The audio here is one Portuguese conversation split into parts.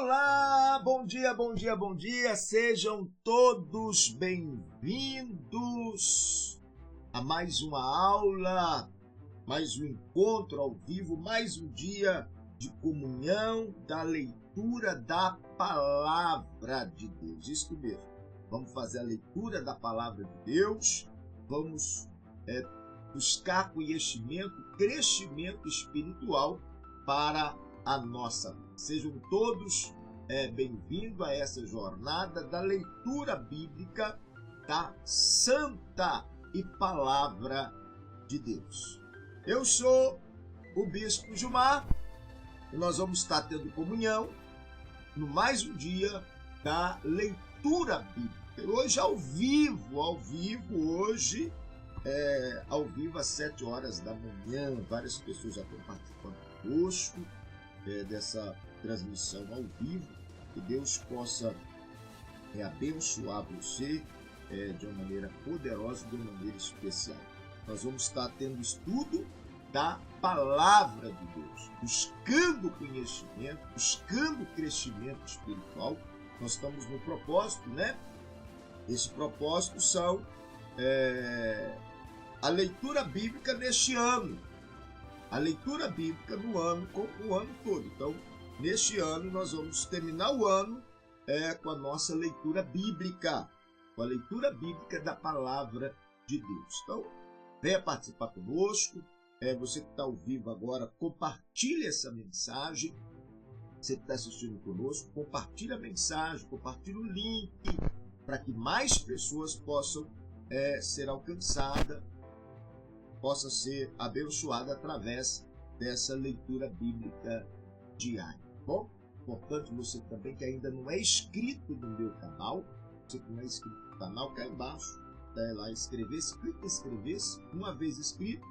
Olá, bom dia, bom dia, bom dia. Sejam todos bem-vindos a mais uma aula, mais um encontro ao vivo, mais um dia de comunhão da leitura da Palavra de Deus. Isso mesmo, vamos fazer a leitura da Palavra de Deus, vamos buscar conhecimento, crescimento espiritual para a nossa vida. Sejam todos bem-vindos a essa jornada da leitura bíblica da Santa e Palavra de Deus. Eu sou o Bispo Gilmar e nós vamos estar tendo comunhão no mais um dia da leitura bíblica. Hoje ao vivo hoje, ao vivo às 7 horas da manhã. Várias pessoas já estão participando conosco dessa transmissão ao vivo. Que Deus possa abençoar você de uma maneira poderosa, de uma maneira especial. Nós vamos estar tendo estudo da Palavra de Deus, buscando conhecimento, buscando crescimento espiritual. Nós estamos no propósito, né? Esse propósito são a leitura bíblica neste ano, a leitura bíblica no ano, o ano todo. Então, neste ano, nós vamos terminar o ano com a nossa leitura bíblica, com a leitura bíblica da Palavra de Deus. Então, venha participar conosco. Você que está ao vivo agora, compartilhe essa mensagem. Você que está assistindo conosco, compartilhe a mensagem, compartilhe o link, para que mais pessoas possam ser alcançadas, possa ser abençoada através dessa leitura bíblica diária. Bom, importante você também que ainda não é inscrito no meu canal, você que não é inscrito no canal, cai embaixo, dá lá inscrever-se, clica em inscrever-se, uma vez inscrito,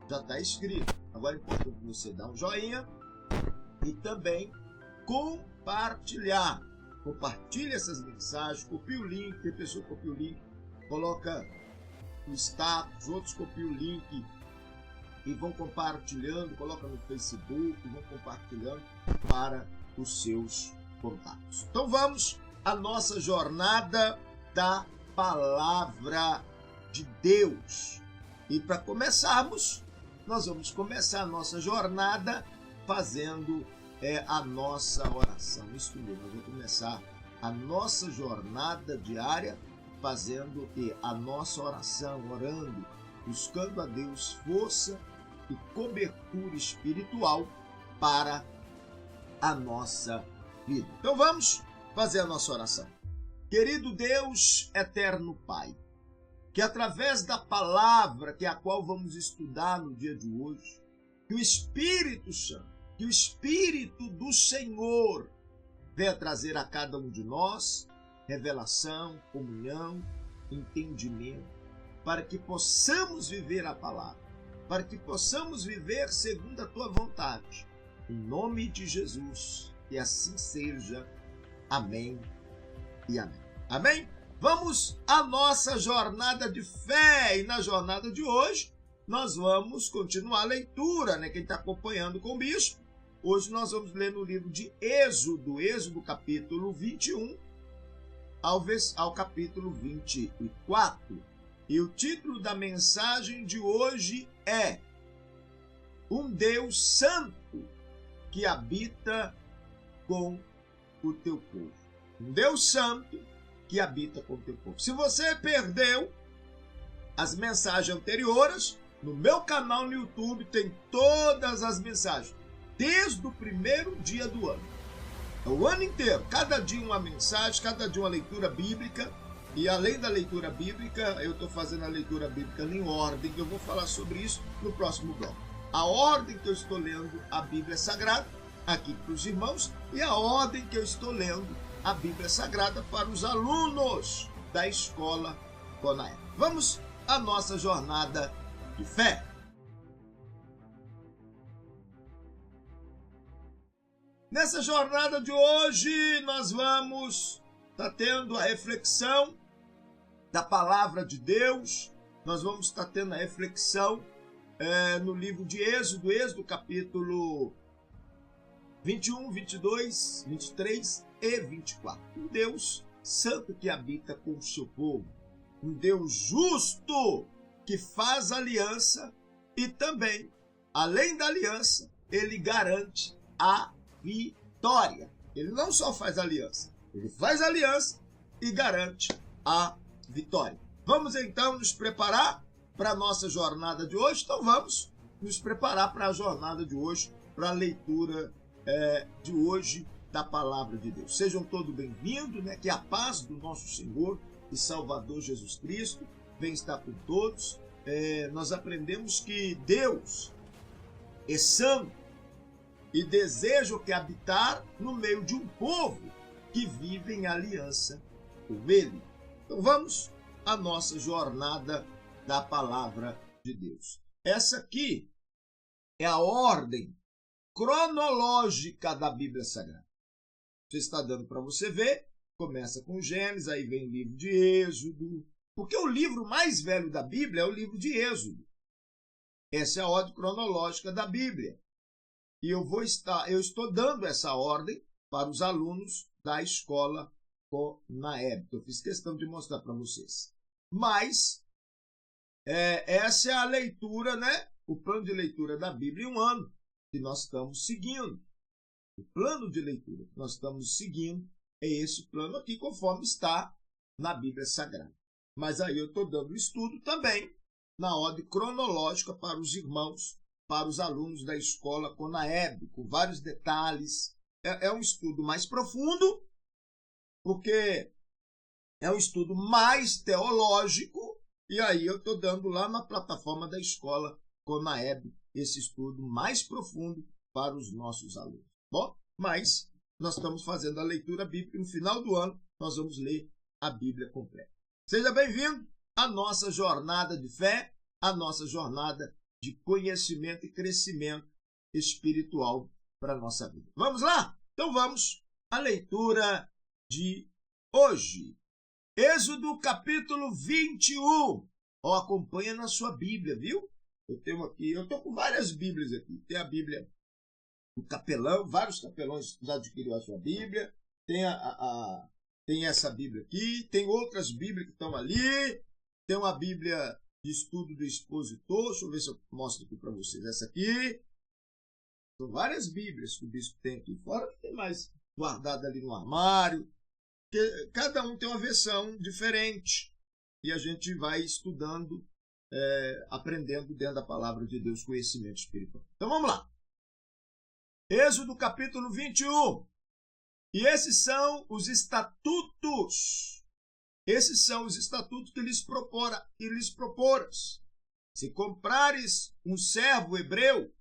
já está inscrito. Agora é importante você dar um joinha e também compartilhar. Compartilhe essas mensagens, copie o link, tem pessoa que copia o link, coloca no status, outros copiam o link e vão compartilhando, coloca no Facebook, vão compartilhando para os seus contatos. Então vamos à nossa jornada da Palavra de Deus. E para começarmos, nós vamos começar a nossa jornada fazendo a nossa oração. Isso mesmo, nós vamos começar a nossa jornada diária fazendo a nossa oração, orando, buscando a Deus força e cobertura espiritual para a nossa vida. Então vamos fazer a nossa oração. Querido Deus, eterno Pai, que através da palavra que é a qual vamos estudar no dia de hoje, que o Espírito Santo, que o Espírito do Senhor venha trazer a cada um de nós revelação, comunhão, entendimento, para que possamos viver a palavra, para que possamos viver segundo a tua vontade. Em nome de Jesus, que assim seja. Amém e amém. Amém? Vamos à nossa jornada de fé. E na jornada de hoje, nós vamos continuar a leitura, né? Quem está acompanhando com o bispo, hoje nós vamos ler no livro de Êxodo capítulo 21, ao capítulo 24. E o título da mensagem de hoje é Um Deus Santo que habita com o teu povo. Um Deus Santo que habita com o teu povo. Se você perdeu as mensagens anteriores, no meu canal no YouTube tem todas as mensagens, desde o primeiro dia do ano. O ano inteiro, cada dia uma mensagem, cada dia uma leitura bíblica. E além da leitura bíblica, eu estou fazendo a leitura bíblica em ordem, eu vou falar sobre isso no próximo bloco. A ordem que eu estou lendo a Bíblia Sagrada aqui para os irmãos e a ordem que eu estou lendo a Bíblia Sagrada para os alunos da escola Conaé. Vamos à nossa jornada de fé. Nessa jornada de hoje, nós vamos estar tendo a reflexão da Palavra de Deus. Nós vamos estar tendo a reflexão no livro de Êxodo capítulo 21, 22, 23 e 24. Um Deus santo que habita com o seu povo. Um Deus justo que faz aliança e também, além da aliança, ele garante a vitória. Ele não só faz aliança, ele faz aliança e garante a vitória. Vamos então nos preparar para a nossa jornada de hoje? Então vamos nos preparar para a jornada de hoje, para a leitura de hoje da Palavra de Deus. Sejam todos bem-vindos, né? Que a paz do nosso Senhor e Salvador Jesus Cristo venha estar com todos. Nós aprendemos que Deus é santo e deseja que habitar no meio de um povo que vive em aliança com Ele. Então vamos à nossa jornada da Palavra de Deus. Essa aqui é a ordem cronológica da Bíblia Sagrada. Você está dando para você ver, começa com Gênesis, aí vem o livro de Êxodo, porque o livro mais velho da Bíblia é o livro de Êxodo. Essa é a ordem cronológica da Bíblia. E eu estou dando essa ordem para os alunos da escola Conaeb. Eu fiz questão de mostrar para vocês. Mas essa é a leitura, né? O plano de leitura da Bíblia em um ano que nós estamos seguindo. O plano de leitura que nós estamos seguindo é esse plano aqui, conforme está na Bíblia Sagrada. Mas aí eu estou dando estudo também na ordem cronológica para os irmãos, para os alunos da escola Conaeb, com vários detalhes. É um estudo mais profundo, porque é um estudo mais teológico, e aí eu estou dando lá na plataforma da escola Conaeb esse estudo mais profundo para os nossos alunos. Bom, mas nós estamos fazendo a leitura bíblica e no final do ano nós vamos ler a Bíblia completa. Seja bem-vindo à nossa jornada de fé, à nossa jornada de conhecimento e crescimento espiritual para a nossa vida. Vamos lá? Então vamos à leitura de hoje. Êxodo capítulo 21. Acompanha na sua Bíblia, viu? Eu estou com várias Bíblias aqui. Tem a Bíblia do capelão, vários capelões já adquiriram a sua Bíblia. Tem essa Bíblia aqui, tem outras Bíblias que estão ali. Tem uma Bíblia de estudo do expositor. Deixa eu ver se eu mostro aqui para vocês. Essa aqui. São várias Bíblias que o bispo tem aqui fora. Tem mais guardada ali no armário. Cada um tem uma versão diferente. E a gente vai estudando, aprendendo dentro da palavra de Deus, conhecimento espiritual. Então vamos lá. Êxodo capítulo 21. E esses são os estatutos. Esses são os estatutos que lhes proporas. Se comprares um servo hebreu,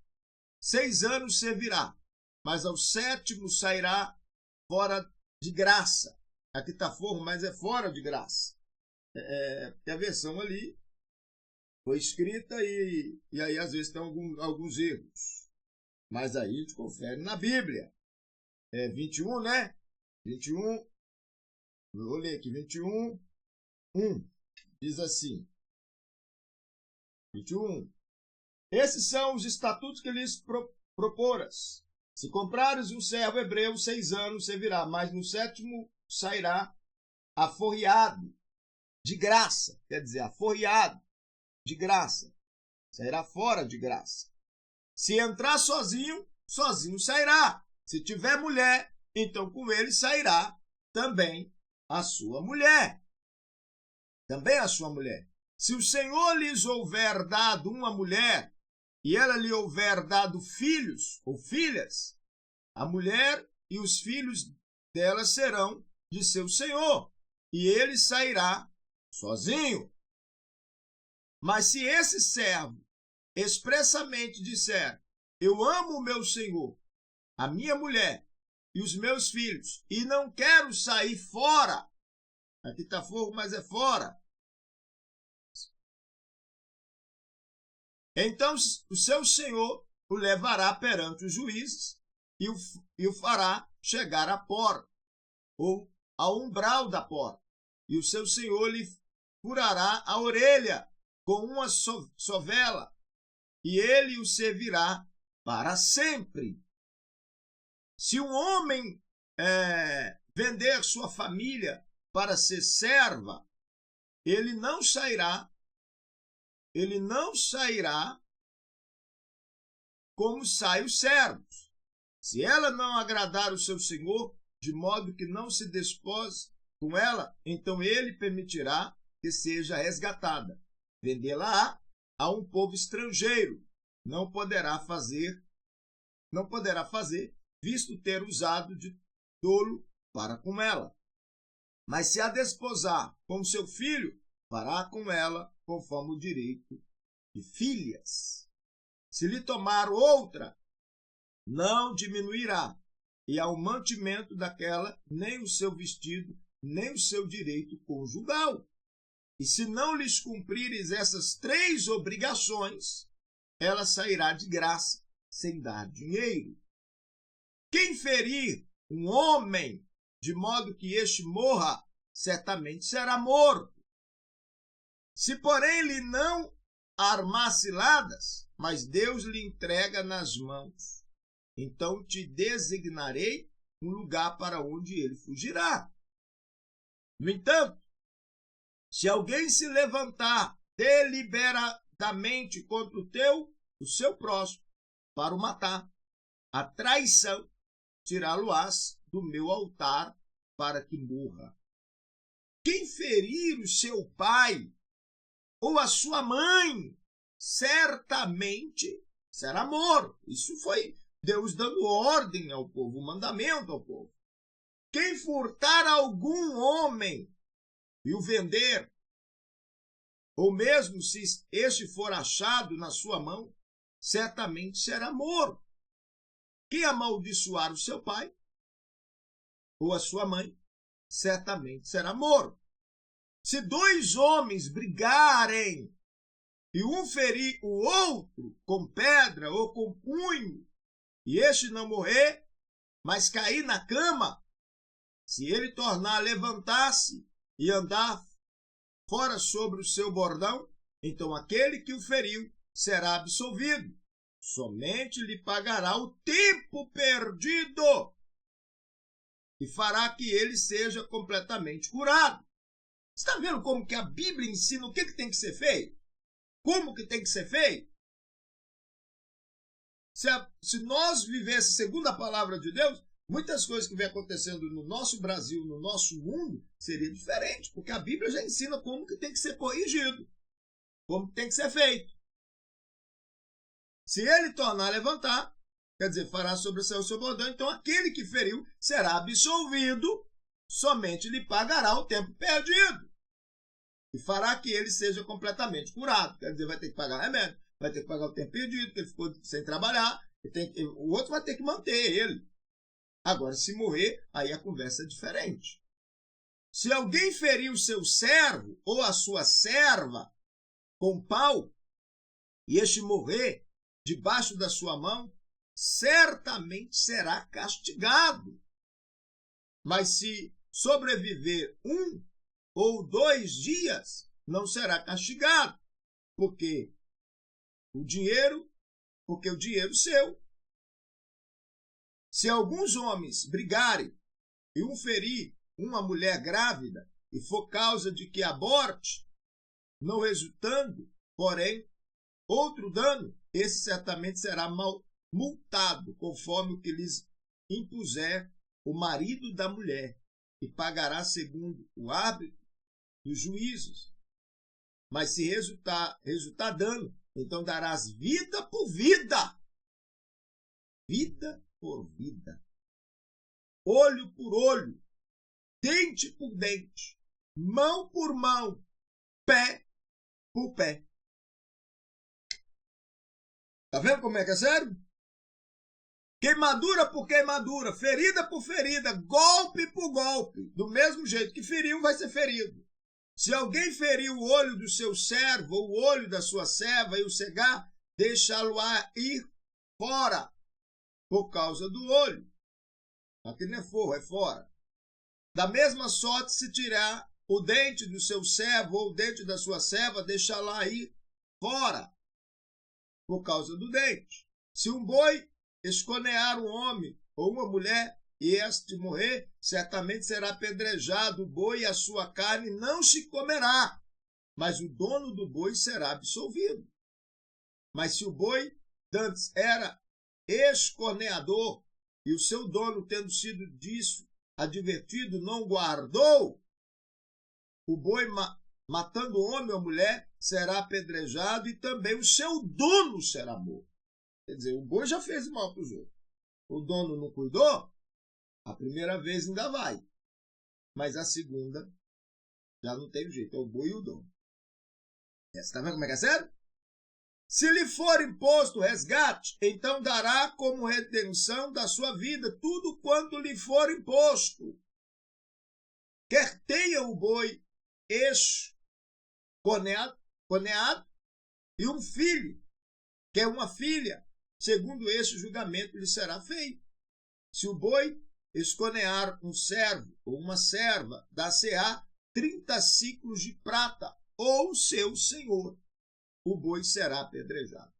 6 anos servirá, mas ao 7º sairá fora de graça. Aqui está forro, mas é fora de graça. Porque a versão ali foi escrita e aí às vezes tem alguns erros. Mas aí a gente confere na Bíblia. 21, né? 21. Vou ler aqui. 21, 1. Diz assim. 21. Esses são os estatutos que lhes proporas. Se comprares um servo hebreu, 6 anos servirá, mas no 7º sairá aforreado de graça. Quer dizer, aforreado de graça. Sairá fora de graça. Se entrar sozinho, sozinho sairá. Se tiver mulher, então com ele sairá também a sua mulher. Também a sua mulher. Se o Senhor lhes houver dado uma mulher, e ela lhe houver dado filhos ou filhas, a mulher e os filhos dela serão de seu senhor, e ele sairá sozinho. Mas se esse servo expressamente disser: eu amo o meu senhor, a minha mulher e os meus filhos, e não quero sair fora, aqui está fogo, mas é fora, então o seu senhor o levará perante os juízes e o fará chegar à porta, ou ao umbral da porta, e o seu senhor lhe furará a orelha com uma sovela, e ele o servirá para sempre. Se um homem vender sua família para ser serva, ele não sairá como saem os servos. Se ela não agradar o seu senhor, de modo que não se despose com ela, então ele permitirá que seja resgatada. Vendê-la a um povo estrangeiro. Não poderá fazer, visto ter usado de dolo para com ela. Mas se a desposar com seu filho, fará com ela conforme o direito de filhas. Se lhe tomar outra, não diminuirá, e ao mantimento daquela nem o seu vestido, nem o seu direito conjugal. E se não lhes cumprires essas 3 obrigações, ela sairá de graça, sem dar dinheiro. Quem ferir um homem, de modo que este morra, certamente será morto. Se, porém, lhe não armar ciladas, mas Deus lhe entrega nas mãos, então te designarei um lugar para onde ele fugirá. No entanto, se alguém se levantar deliberadamente contra o seu próximo, para o matar, a traição, tirá-lo-ás do meu altar para que morra. Quem ferir o seu pai ou a sua mãe, certamente será morto. Isso foi Deus dando ordem ao povo, um mandamento ao povo. Quem furtar algum homem e o vender, ou mesmo se este for achado na sua mão, certamente será morto. Quem amaldiçoar o seu pai ou a sua mãe, certamente será morto. Se 2 homens brigarem e um ferir o outro com pedra ou com punho, e este não morrer, mas cair na cama, se ele tornar a levantar-se e andar fora sobre o seu bordão, então aquele que o feriu será absolvido. Somente lhe pagará o tempo perdido e fará que ele seja completamente curado. Está vendo como que a Bíblia ensina o que tem que ser feito? Como que tem que ser feito? Se nós vivêssemos segundo a palavra de Deus, muitas coisas que vem acontecendo no nosso Brasil, no nosso mundo, seria diferente, porque a Bíblia já ensina como que tem que ser corrigido, como que tem que ser feito. Se ele tornar a levantar, quer dizer, fará sobressair o seu bordão, então aquele que feriu será absolvido, somente lhe pagará o tempo perdido. E fará que ele seja completamente curado. Quer dizer, vai ter que pagar remédio, vai ter que pagar o tempo perdido, que ele ficou sem trabalhar, o outro vai ter que manter ele. Agora, se morrer, aí a conversa é diferente. Se alguém ferir o seu servo ou a sua serva com pau, e este morrer debaixo da sua mão, certamente será castigado. Mas se sobreviver 1 ou 2 dias, não será castigado, porque o dinheiro seu. Se alguns homens brigarem e um ferir uma mulher grávida e for causa de que aborte, não resultando, porém, outro dano, esse certamente será multado, conforme o que lhes impuser o marido da mulher, e pagará segundo o árbitro dos juízos. Mas se resultar dano, então darás vida por vida. Vida por vida. Olho por olho. Dente por dente. Mão por mão. Pé por pé. Tá vendo como é que é sério? Queimadura por queimadura, ferida por ferida, golpe por golpe. Do mesmo jeito que feriu, vai ser ferido. Se alguém ferir o olho do seu servo ou o olho da sua serva e o cegar, deixá-lo ir fora por causa do olho. Aqui não é forro, é fora. Da mesma sorte, se tirar o dente do seu servo ou o dente da sua serva, deixá-la ir fora por causa do dente. Se um boi esconear um homem ou uma mulher, e este morrer, certamente será apedrejado o boi e a sua carne não se comerá, mas o dono do boi será absolvido. Mas se o boi dantes era escorneador, e o seu dono, tendo sido disso advertido, não guardou, o boi matando o homem ou mulher será apedrejado e também o seu dono será morto. Quer dizer, o boi já fez mal para os outros. O dono não cuidou, a primeira vez ainda vai, mas a segunda já não tem jeito, é o boi e o dono. Está vendo como é que é sério? Se lhe for imposto resgate, então dará como redenção da sua vida tudo quanto lhe for imposto. Quer tenha o boi escorneado e um filho, quer uma filha, segundo este julgamento lhe será feito. Se o boi escornear um servo ou uma serva, dar-se-á 30 ciclos de prata, ou seu senhor, o boi será apedrejado.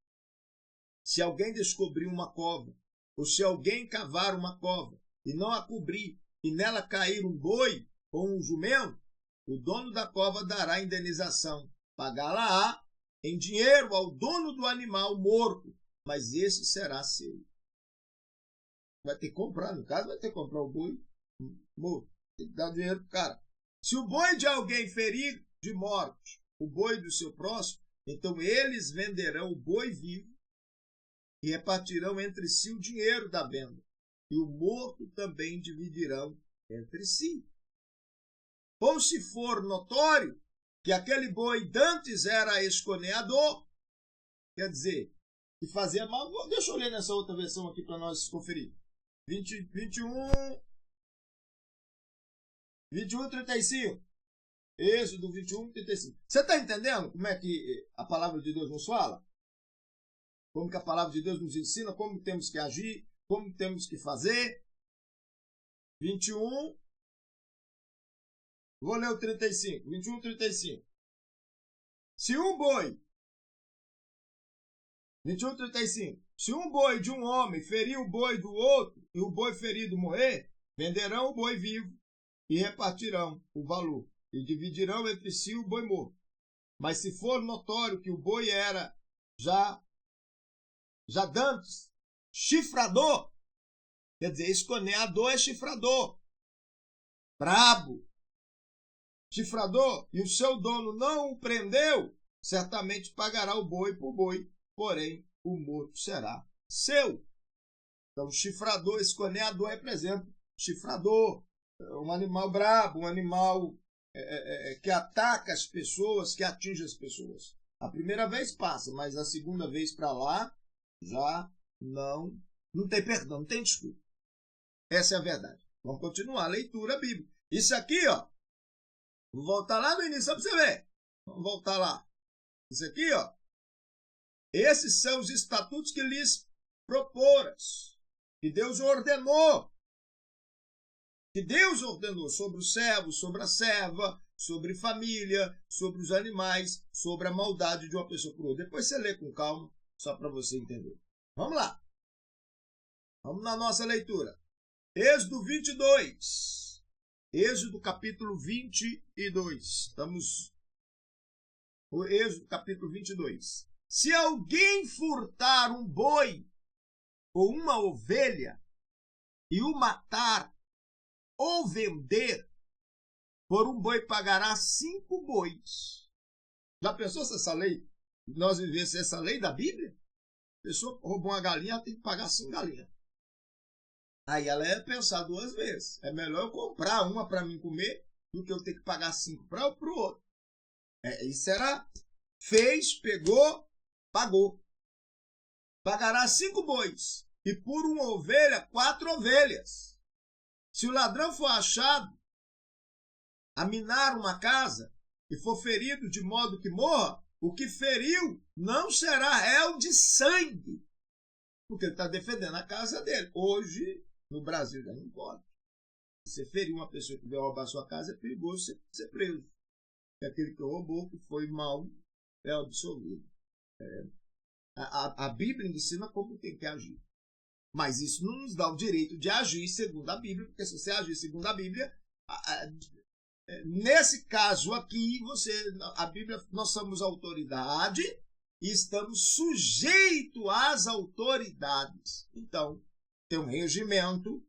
Se alguém descobrir uma cova, ou se alguém cavar uma cova e não a cobrir, e nela cair um boi ou um jumento, o dono da cova dará indenização, pagá-la-á em dinheiro ao dono do animal morto, mas esse será seu. Vai ter que comprar, no caso, vai ter que comprar o boi morto. Tem que dar o dinheiro pro cara. Se o boi de alguém ferir de morte o boi do seu próximo, então eles venderão o boi vivo e repartirão entre si o dinheiro da venda. E o morto também dividirão entre si. Ou se for notório que aquele boi dantes era escorneador, quer dizer, que fazia mal. Deixa eu ler nessa outra versão aqui para nós conferir. 21:35. Êxodo 21:35. Você está entendendo como é que a palavra de Deus nos fala? Como que a palavra de Deus nos ensina, como temos que agir, como temos que fazer? 21. Vou ler o 35. 21:35. Se um boi 21:35. Se um boi de um homem ferir o boi do outro e o boi ferido morrer, venderão o boi vivo e repartirão o valor e dividirão entre si o boi morto. Mas se for notório que o boi era já dantes chifrador, quer dizer, escorneador é chifrador, brabo, chifrador, e o seu dono não o prendeu, certamente pagará o boi por boi, porém o morto será seu. Então, chifrador, escorneador representa chifrador, um animal brabo, um animal que ataca as pessoas, que atinge as pessoas. A primeira vez passa, mas a segunda vez para lá já não tem perdão, não tem desculpa. Essa é a verdade. Vamos continuar a leitura bíblica. Isso aqui, ó, vou voltar lá no início, só para você ver. Vamos voltar lá. Isso aqui, ó, esses são os estatutos que lhes proporas, que Deus ordenou. Que Deus ordenou sobre o servo, sobre a serva, sobre família, sobre os animais, sobre a maldade de uma pessoa por outra. Depois você lê com calma, só para você entender. Vamos lá. Vamos na nossa leitura. Êxodo 22. Êxodo capítulo 22. Estamos no Êxodo capítulo 22. Se alguém furtar um boi ou uma ovelha e o matar ou vender, por um boi pagará 5 bois. Já pensou se essa lei, nós vivêssemos essa lei da Bíblia? A pessoa roubou uma galinha, ela tem que pagar 5 galinhas. Aí ela ia pensar 2 vezes. É melhor eu comprar uma para mim comer do que eu ter que pagar 5 para o outro. Isso era, fez, pegou, pagou. Pagará 5 bois. E por uma ovelha, 4 ovelhas. Se o ladrão for achado a minar uma casa e for ferido de modo que morra, o que feriu não será réu de sangue, porque ele está defendendo a casa dele. Hoje, no Brasil, já não pode. Se você ferir uma pessoa que veio roubar a sua casa, é perigoso ser preso. É aquele que roubou, que foi mal, é absolvido. A Bíblia ensina como tem que agir. Mas isso não nos dá o direito de agir segundo a Bíblia, porque se você agir segundo a Bíblia, nesse caso aqui, a Bíblia, nós somos autoridade e estamos sujeitos às autoridades. Então, tem um regimento,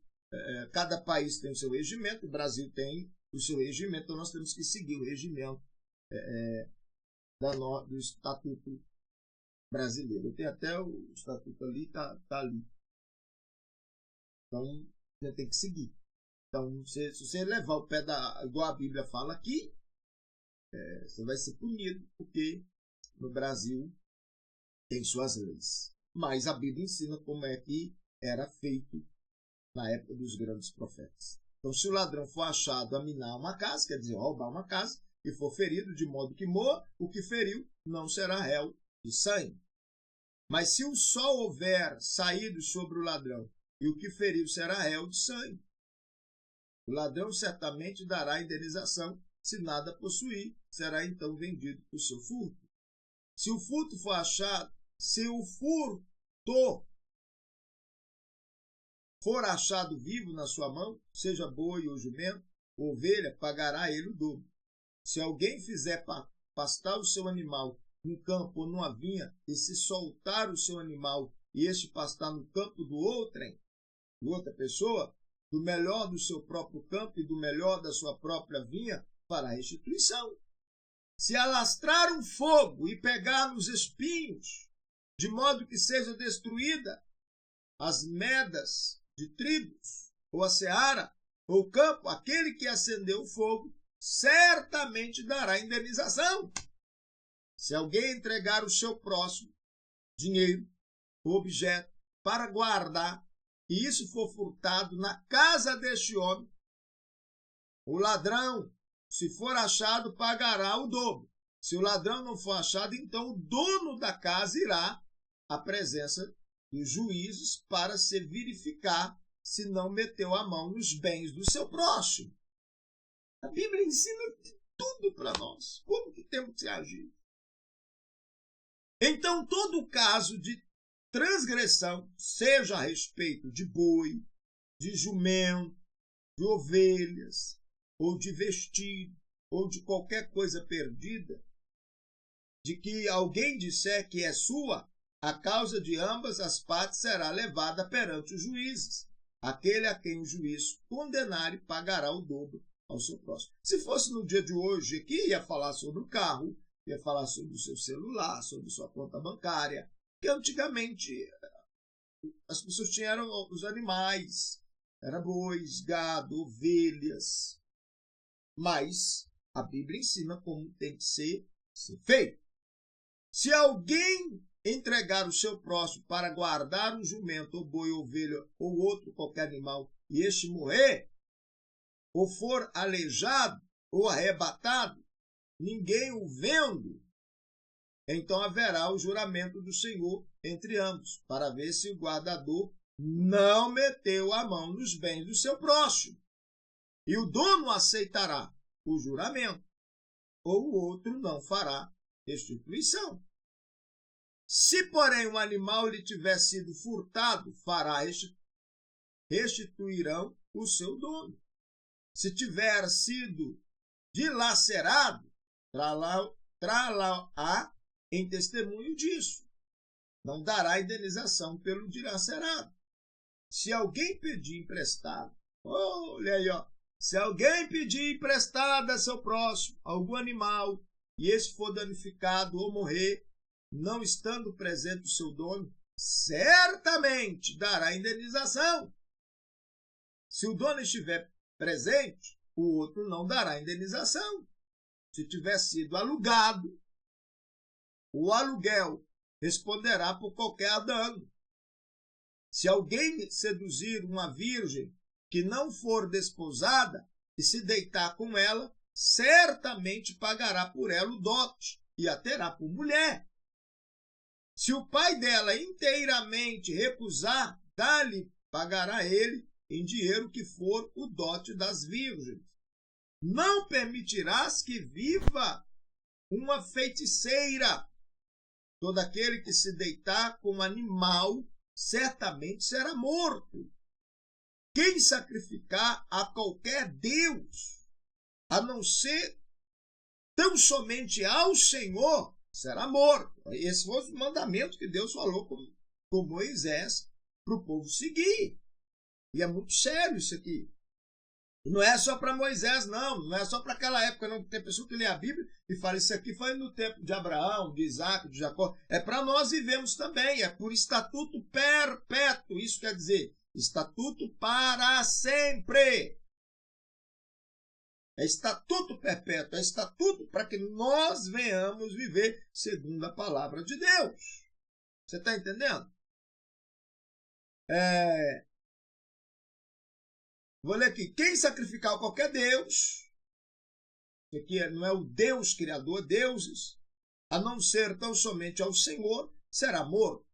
cada país tem o seu regimento, o Brasil tem o seu regimento, então nós temos que seguir o regimento do Estatuto Brasileiro. Tem até o Estatuto ali, tá ali. Então, você tem que seguir. Então, se você levar o pé igual a Bíblia fala aqui, você vai ser punido, porque no Brasil tem suas leis. Mas a Bíblia ensina como é que era feito na época dos grandes profetas. Então, se o ladrão for achado a minar uma casa, quer dizer, roubar uma casa, e for ferido de modo que morra, o que feriu não será réu de sangue. Mas se o sol houver saído sobre o ladrão, e o que feriu será réu de sangue, o ladrão certamente dará indenização, se nada possuir, será então vendido por seu furto. Se o furto for achado, se o furto for achado vivo na sua mão, seja boi ou jumento, ou ovelha, pagará ele o dobro. Se alguém fizer pastar o seu animal num campo ou numa vinha, e se soltar o seu animal e este pastar no campo de outra pessoa, do melhor do seu próprio campo e do melhor da sua própria vinha, fará restituição. Se alastrar um fogo e pegar nos espinhos, de modo que seja destruída as medas de tribos, ou a seara, ou o campo, aquele que acendeu o fogo, certamente dará indenização. Se alguém entregar o seu próximo dinheiro ou objeto para guardar, e isso for furtado na casa deste homem, o ladrão, se for achado, pagará o dobro. Se o ladrão não for achado, então o dono da casa irá à presença dos juízes para se verificar se não meteu a mão nos bens do seu próximo. A Bíblia ensina tudo para nós. Como que temos que agir? Então, todo caso de transgressão, seja a respeito de boi, de jumento, de ovelhas, ou de vestido, ou de qualquer coisa perdida, de que alguém disser que é sua, a causa de ambas as partes será levada perante os juízes. Aquele a quem o juiz condenar pagará o dobro ao seu próximo. Se fosse no dia de hoje, aqui ia falar sobre o carro, ia falar sobre o seu celular, sobre sua conta bancária, que antigamente as pessoas tinham os animais, era bois, gado, ovelhas, mas a Bíblia ensina como tem que ser feito. Se alguém entregar o seu próximo para guardar um jumento, ou boi, ou ovelha, ou outro qualquer animal, e este morrer, ou for aleijado, ou arrebatado, ninguém o vendo, então haverá o juramento do Senhor entre ambos, para ver se o guardador não meteu a mão nos bens do seu próximo. E o dono aceitará o juramento, ou o outro não fará restituição. Se, porém, o animal lhe tiver sido furtado, restituirão o seu dono. Se tiver sido dilacerado, trá-la-á em testemunho disso. Não dará indenização pelo dilacerado. Se alguém pedir emprestado, olha aí, se alguém pedir emprestado a seu próximo algum animal, e esse for danificado ou morrer, não estando presente o seu dono, certamente dará indenização. Se o dono estiver presente, o outro não dará indenização. Se tiver sido alugado, o aluguel responderá por qualquer dano. Se alguém seduzir uma virgem que não for desposada e se deitar com ela, certamente pagará por ela o dote e a terá por mulher. Se o pai dela inteiramente recusar, dá-lhe, pagará ele em dinheiro que for o dote das virgens. Não permitirás que viva uma feiticeira. Todo aquele que se deitar com um animal certamente será morto. Quem sacrificar a qualquer Deus, a não ser tão somente ao Senhor, será morto. Esse foi o mandamento que Deus falou com Moisés para o povo seguir. E é muito sério isso aqui. Não é só para Moisés, não é só para aquela época, não. Tem pessoa que lê a Bíblia e fala, isso aqui foi no tempo de Abraão, de Isaac, de Jacó. É para nós vivemos também, é por estatuto perpétuo. Isso quer dizer, estatuto para sempre. É estatuto perpétuo, é estatuto para que nós venhamos viver segundo a palavra de Deus. Você está entendendo? Vou ler aqui. Quem sacrificar a qualquer Deus, que aqui não é o Deus criador, deuses, a não ser tão somente ao Senhor, será morto.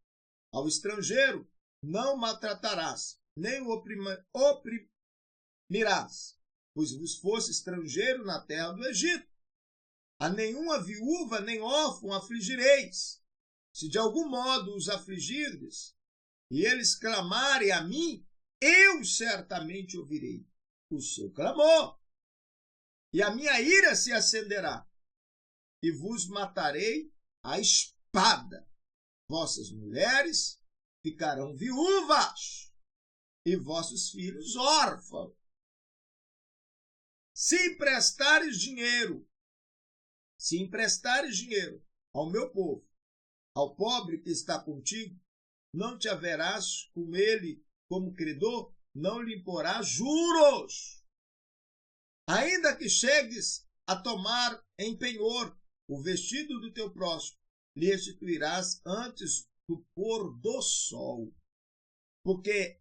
Ao estrangeiro não maltratarás, nem o oprimirás, pois vos fosse estrangeiro na terra do Egito. A nenhuma viúva nem órfão afligireis. Se de algum modo os afligirdes, e eles clamarem a mim, eu certamente ouvirei o seu clamor, e a minha ira se acenderá, e vos matarei à espada. Vossas mulheres ficarão viúvas, e vossos filhos órfãos. Se emprestares dinheiro ao meu povo, ao pobre que está contigo, não te haverás com ele como credor, não lhe imporás juros. Ainda que chegues a tomar em penhor o vestido do teu próximo, lhe restituirás antes do pôr do sol, porque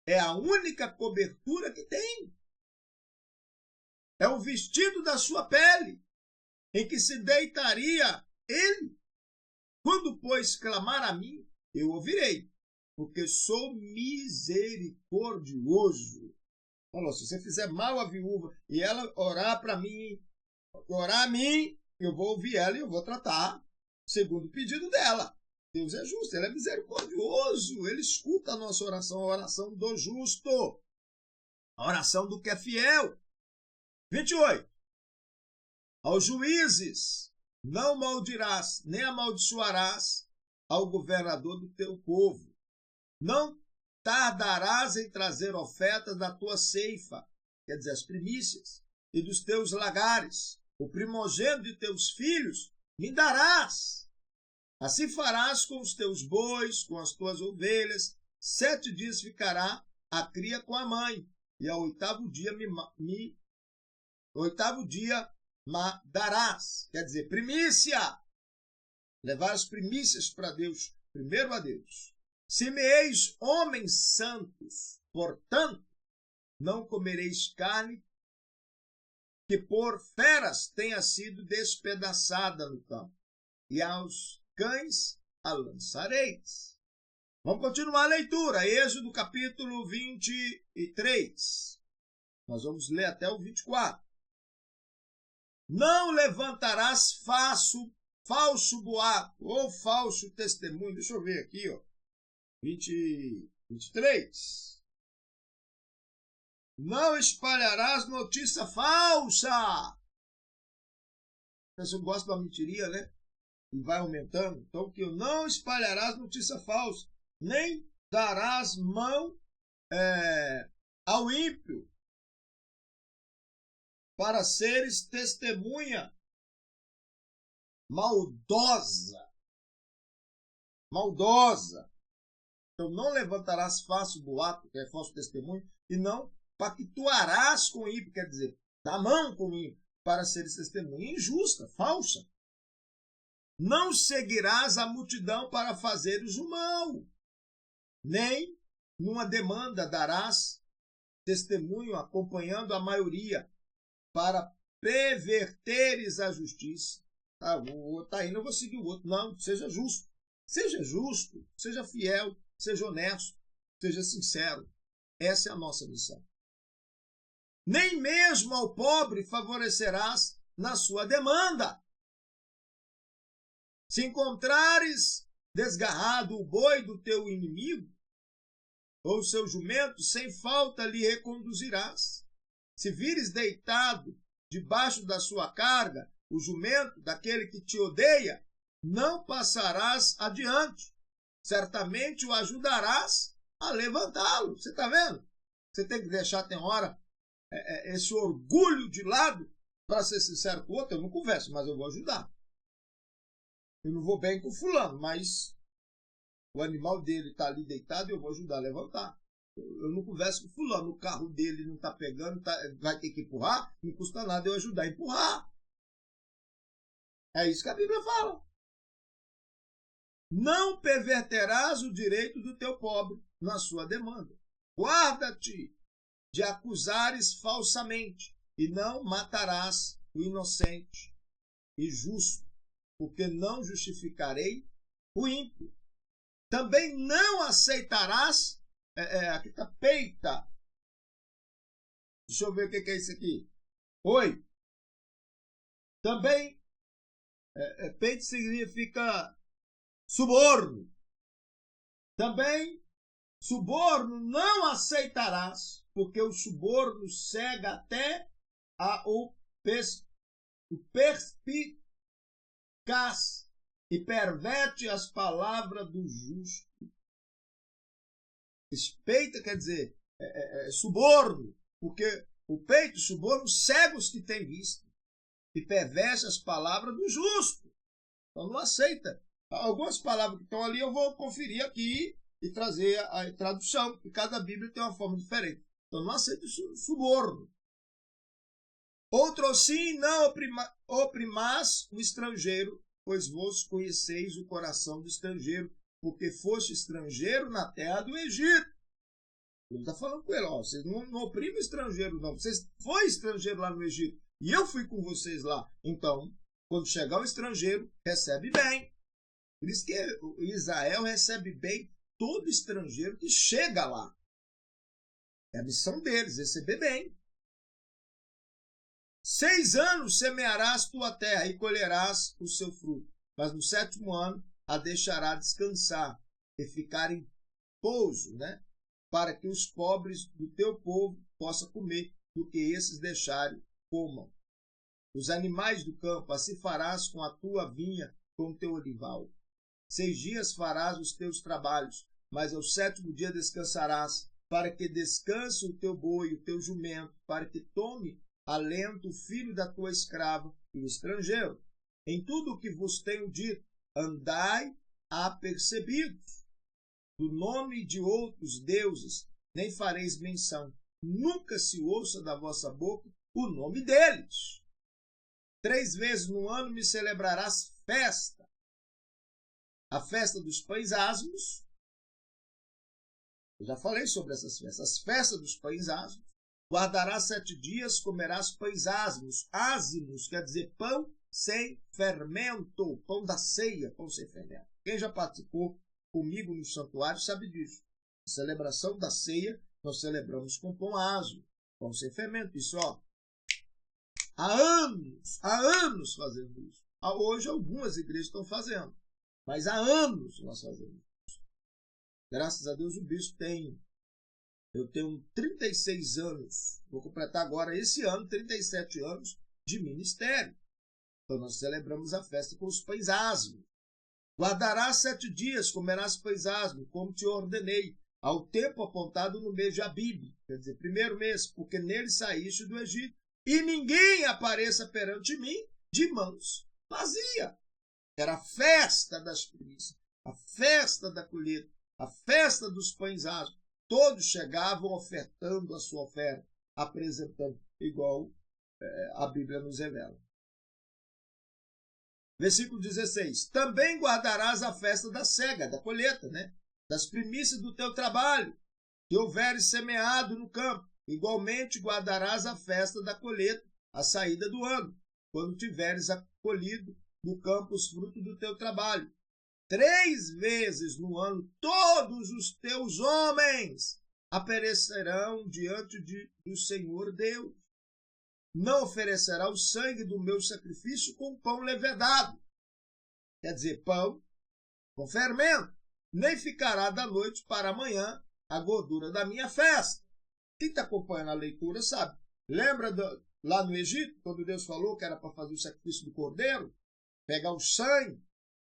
é a única cobertura que tem. É o vestido da sua pele, em que se deitaria ele. Quando, pois, clamar a mim, eu ouvirei, porque sou misericordioso. Falou, se você fizer mal à viúva e ela orar a mim, eu vou ouvir ela e eu vou tratar segundo o pedido dela. Deus é justo, ele é misericordioso, ele escuta a nossa oração, a oração do justo, a oração do que é fiel. 28. Aos juízes não maldirás, nem amaldiçoarás ao governador do teu povo. Não tardarás em trazer ofertas da tua ceifa, quer dizer, as primícias, e dos teus lagares. O primogênito de teus filhos me darás. Assim farás com os teus bois, com as tuas ovelhas. 7 dias ficará a cria com a mãe, e ao 8º dia darás. Quer dizer, primícia. Levar as primícias para Deus, primeiro a Deus. Se me eis homens santos, portanto, não comereis carne que por feras tenha sido despedaçada no campo, e aos cães a lançareis. Vamos continuar a leitura. Êxodo capítulo 23. Nós vamos ler até o 24. Não levantarás falso boato ou falso testemunho. Deixa eu ver aqui, ó. 23. Não espalharás notícia falsa. A pessoa gosta da mentiria, né? E vai aumentando. Então, que não espalharás notícia falsa, nem darás mão ao ímpio, para seres testemunha maldosa. Então, não levantarás falso boato, que é falso testemunho, e não pactuarás com o ímpio, quer dizer, dá mão com o ímpio, para seres testemunha injusta, falsa. Não seguirás a multidão para fazeres o mal, nem numa demanda darás testemunho acompanhando a maioria, para perverteres a justiça. O outro está indo, eu vou seguir o outro. Não, seja justo. Seja justo, seja fiel, seja honesto, seja sincero. Essa é a nossa missão. Nem mesmo ao pobre favorecerás na sua demanda. Se encontrares desgarrado o boi do teu inimigo, ou o seu jumento, sem falta lhe reconduzirás. Se vires deitado debaixo da sua carga o jumento daquele que te odeia, não passarás adiante. Certamente o ajudarás a levantá-lo. Você está vendo? Você tem que deixar, tem hora, esse orgulho de lado. Para ser sincero com o outro, eu não converso, mas eu vou ajudar. Eu não vou bem com fulano, mas o animal dele está ali deitado e eu vou ajudar a levantar. Eu não converso com fulano, o carro dele não está pegando, vai ter que empurrar, não custa nada eu ajudar a empurrar. É isso que a Bíblia fala. Não perverterás o direito do teu pobre na sua demanda. Guarda-te de acusares falsamente, e não matarás o inocente e justo, porque não justificarei o ímpio. Também não aceitarás, aqui está peita. Deixa eu ver o que é isso aqui. Oi. Também, peito significa suborno. Também, suborno não aceitarás, porque o suborno cega até o perspicaz e perverte as palavras do justo. Espeita quer dizer suborno, porque o peito, suborno, cega os que têm visto e perverte as palavras do justo. Então não aceita. Algumas palavras que estão ali eu vou conferir aqui e trazer a tradução, porque cada Bíblia tem uma forma diferente. Então não aceita o suborno. Outro sim, não oprimás o estrangeiro, pois vos conheceis o coração do estrangeiro, porque foste estrangeiro na terra do Egito. Ele está falando com ele, vocês não oprimem o estrangeiro, não. Vocês foram estrangeiro lá no Egito, e eu fui com vocês lá. Então, quando chegar o estrangeiro, recebe bem. Por isso que Israel recebe bem todo estrangeiro que chega lá. É a missão deles, receber bem. 6 anos semearás tua terra e colherás o seu fruto, mas no 7º ano a deixará descansar e ficar em pouso, para que os pobres do teu povo possam comer do que esses deixarem comam. Os animais do campo assim farás com a tua vinha, com o teu olival. 6 dias farás os teus trabalhos, mas ao 7º dia descansarás, para que descanse o teu boi e o teu jumento, para que tome alento o filho da tua escrava e o estrangeiro. Em tudo o que vos tenho dito, andai apercebidos. Do nome de outros deuses nem fareis menção. Nunca se ouça da vossa boca o nome deles. 3 vezes no ano me celebrarás festa. A festa dos pães asmos. Eu já falei sobre essas festas. As festas dos pães asmos. Guardarás 7 dias, comerás pães asmos. Ázimos quer dizer pão sem fermento. Pão da ceia, pão sem fermento. Quem já participou comigo no santuário sabe disso. A celebração da ceia, nós celebramos com pão asmo, pão sem fermento. Isso, há anos fazendo isso. Hoje algumas igrejas estão fazendo, mas há anos nós fazemos isso. Graças a Deus o bispo tem. Eu tenho 36 anos, vou completar agora esse ano 37 anos de ministério. Então nós celebramos a festa com os pães asmos. Guardarás 7 dias, comerás pães asmos, como te ordenei, ao tempo apontado no mês de Abibe, quer dizer, 1º mês, porque nele saíste do Egito, e ninguém apareça perante mim de mãos vazias. Era a festa das primícias, a festa da colheita, a festa dos pães asmos. Todos chegavam ofertando a sua oferta, apresentando, igual a Bíblia nos revela. Versículo 16. Também guardarás a festa da cega, da colheita, das primícias do teu trabalho, que houveres semeado no campo. Igualmente guardarás a festa da colheita, a saída do ano, quando tiveres acolhido no campo os frutos do teu trabalho. 3 vezes no ano todos os teus homens aparecerão diante do Senhor Deus. Não oferecerá o sangue do meu sacrifício com pão levedado. Quer dizer, pão com fermento, nem ficará da noite para amanhã a gordura da minha festa. Quem está acompanhando a leitura sabe. Lembra lá no Egito, quando Deus falou que era para fazer o sacrifício do cordeiro, pegar o sangue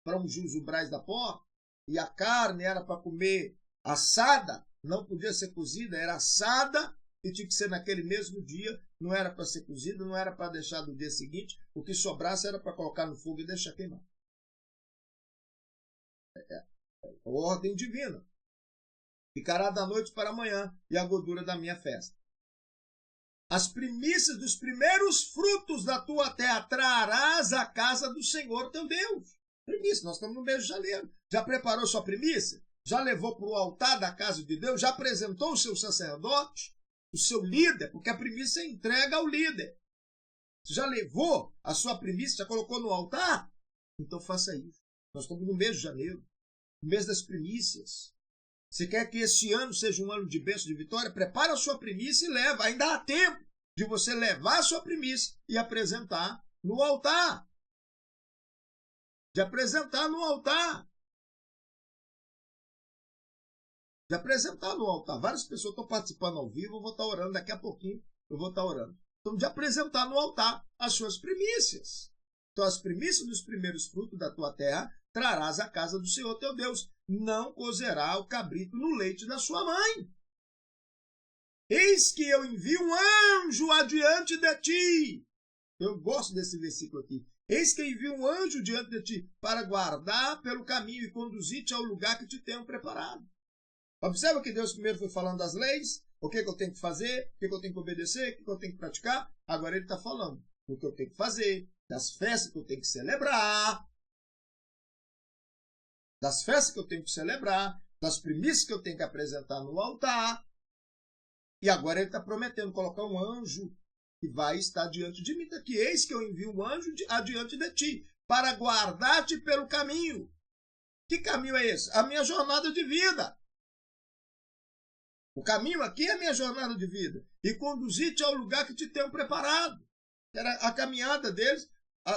para ungir os umbrais da porta, e a carne era para comer assada, não podia ser cozida, era assada e tinha que ser naquele mesmo dia, não era para ser cozida, não era para deixar do dia seguinte, o que sobrasse era para colocar no fogo e deixar queimar. É ordem divina. Ficará da noite para amanhã e a gordura da minha festa. As primícias dos primeiros frutos da tua terra trarás à casa do Senhor teu Deus. Primícia, nós estamos no mês de janeiro. Já preparou sua primícia? Já levou para o altar da casa de Deus? Já apresentou o seu sacerdote? O seu líder? Porque a primícia é entrega ao líder. Você já levou a sua primícia? Já colocou no altar? Então faça isso. Nós estamos no mês de janeiro. No mês das primícias. Você quer que esse ano seja um ano de bênção, de vitória? Prepara a sua primícia e leva. Ainda há tempo de você levar a sua primícia e apresentar no altar. De apresentar no altar. De apresentar no altar. Várias pessoas estão participando ao vivo, eu vou estar orando daqui a pouquinho, eu vou estar orando. Então, de apresentar no altar as suas primícias. Então, as primícias dos primeiros frutos da tua terra trarás à casa do Senhor teu Deus. Não cozerá o cabrito no leite da sua mãe. Eis que eu envio um anjo adiante de ti. Eu gosto desse versículo aqui. Eis que eu envio um anjo diante de ti para guardar pelo caminho e conduzir-te ao lugar que te tenho preparado. Observa que Deus primeiro foi falando das leis, o que eu tenho que fazer, o que eu tenho que obedecer, o que eu tenho que praticar. Agora ele está falando do que eu tenho que fazer, das festas que eu tenho que celebrar, das festas que eu tenho que celebrar, das primícias que eu tenho que apresentar no altar. E agora ele está prometendo colocar um anjo que vai estar diante de mim. Está aqui, eis que eu envio um anjo adiante de ti, para guardar-te pelo caminho. Que caminho é esse? A minha jornada de vida. O caminho aqui é a minha jornada de vida. E conduzir-te ao lugar que te tenho preparado. Era a caminhada deles,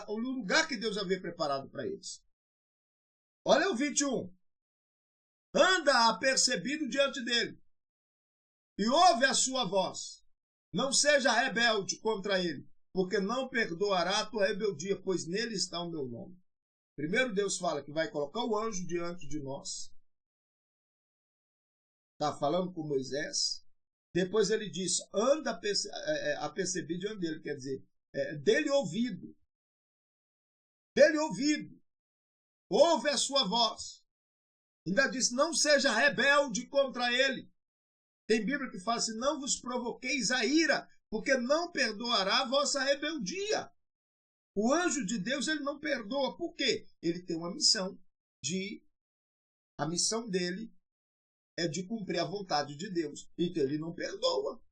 o lugar que Deus havia preparado para eles. Olha o 21. Anda apercebido diante dele, e ouve a sua voz. Não seja rebelde contra ele, porque não perdoará a tua rebeldia, pois nele está o meu nome. Primeiro Deus fala que vai colocar o anjo diante de nós. Está falando com Moisés. Depois ele diz, anda apercebido diante dele, quer dizer, dele ouvido. Dele ouvido. Ouve a sua voz. Ainda diz, não seja rebelde contra ele. Tem Bíblia que fala assim, não vos provoqueis a ira, porque não perdoará a vossa rebeldia. O anjo de Deus, ele não perdoa. Por quê? Ele tem uma missão a missão dele é de cumprir a vontade de Deus. Então ele não perdoa.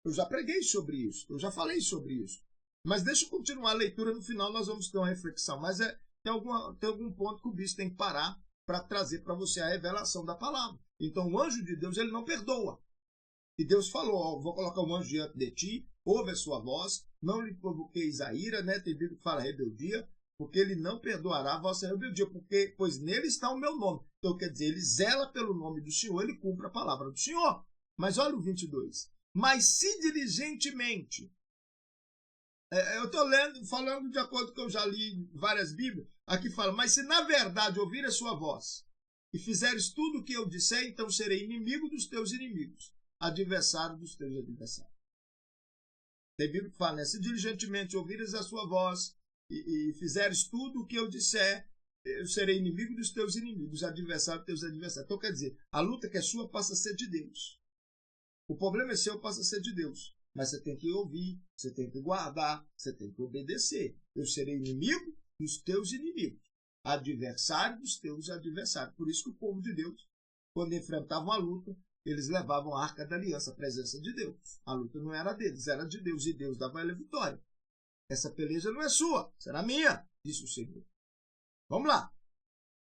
Eu já preguei sobre isso, eu já falei sobre isso. Mas deixa eu continuar a leitura, no final nós vamos ter uma reflexão. Mas tem algum ponto que o bispo tem que parar para trazer para você a revelação da palavra. Então o anjo de Deus, ele não perdoa. E Deus falou, vou colocar um anjo diante de ti, ouve a sua voz, não lhe provoqueis a ira, né? Tem Bíblia que fala rebeldia, porque ele não perdoará a vossa rebeldia, pois nele está o meu nome. Então quer dizer, ele zela pelo nome do Senhor, ele cumpre a palavra do Senhor. Mas olha o 22. Mas se diligentemente, eu estou falando de acordo com que eu já li várias Bíblias, aqui fala, mas se na verdade ouvir a sua voz e fizeres tudo o que eu disser, então serei inimigo dos teus inimigos, adversário dos teus adversários. Tem Bíblia que fala, né? Se diligentemente ouvires a sua voz e fizeres tudo o que eu disser, eu serei inimigo dos teus inimigos, adversário dos teus adversários. Então quer dizer, a luta que é sua passa a ser de Deus. O problema é seu, passa a ser de Deus. Mas você tem que ouvir, você tem que guardar, você tem que obedecer. Eu serei inimigo dos teus inimigos, adversário dos teus adversários. Por isso que o povo de Deus, quando enfrentava uma luta, eles levavam a arca da aliança, a presença de Deus. A luta não era deles, era de Deus, e Deus dava a vitória. Essa peleja não é sua, será minha, disse o Senhor. Vamos lá.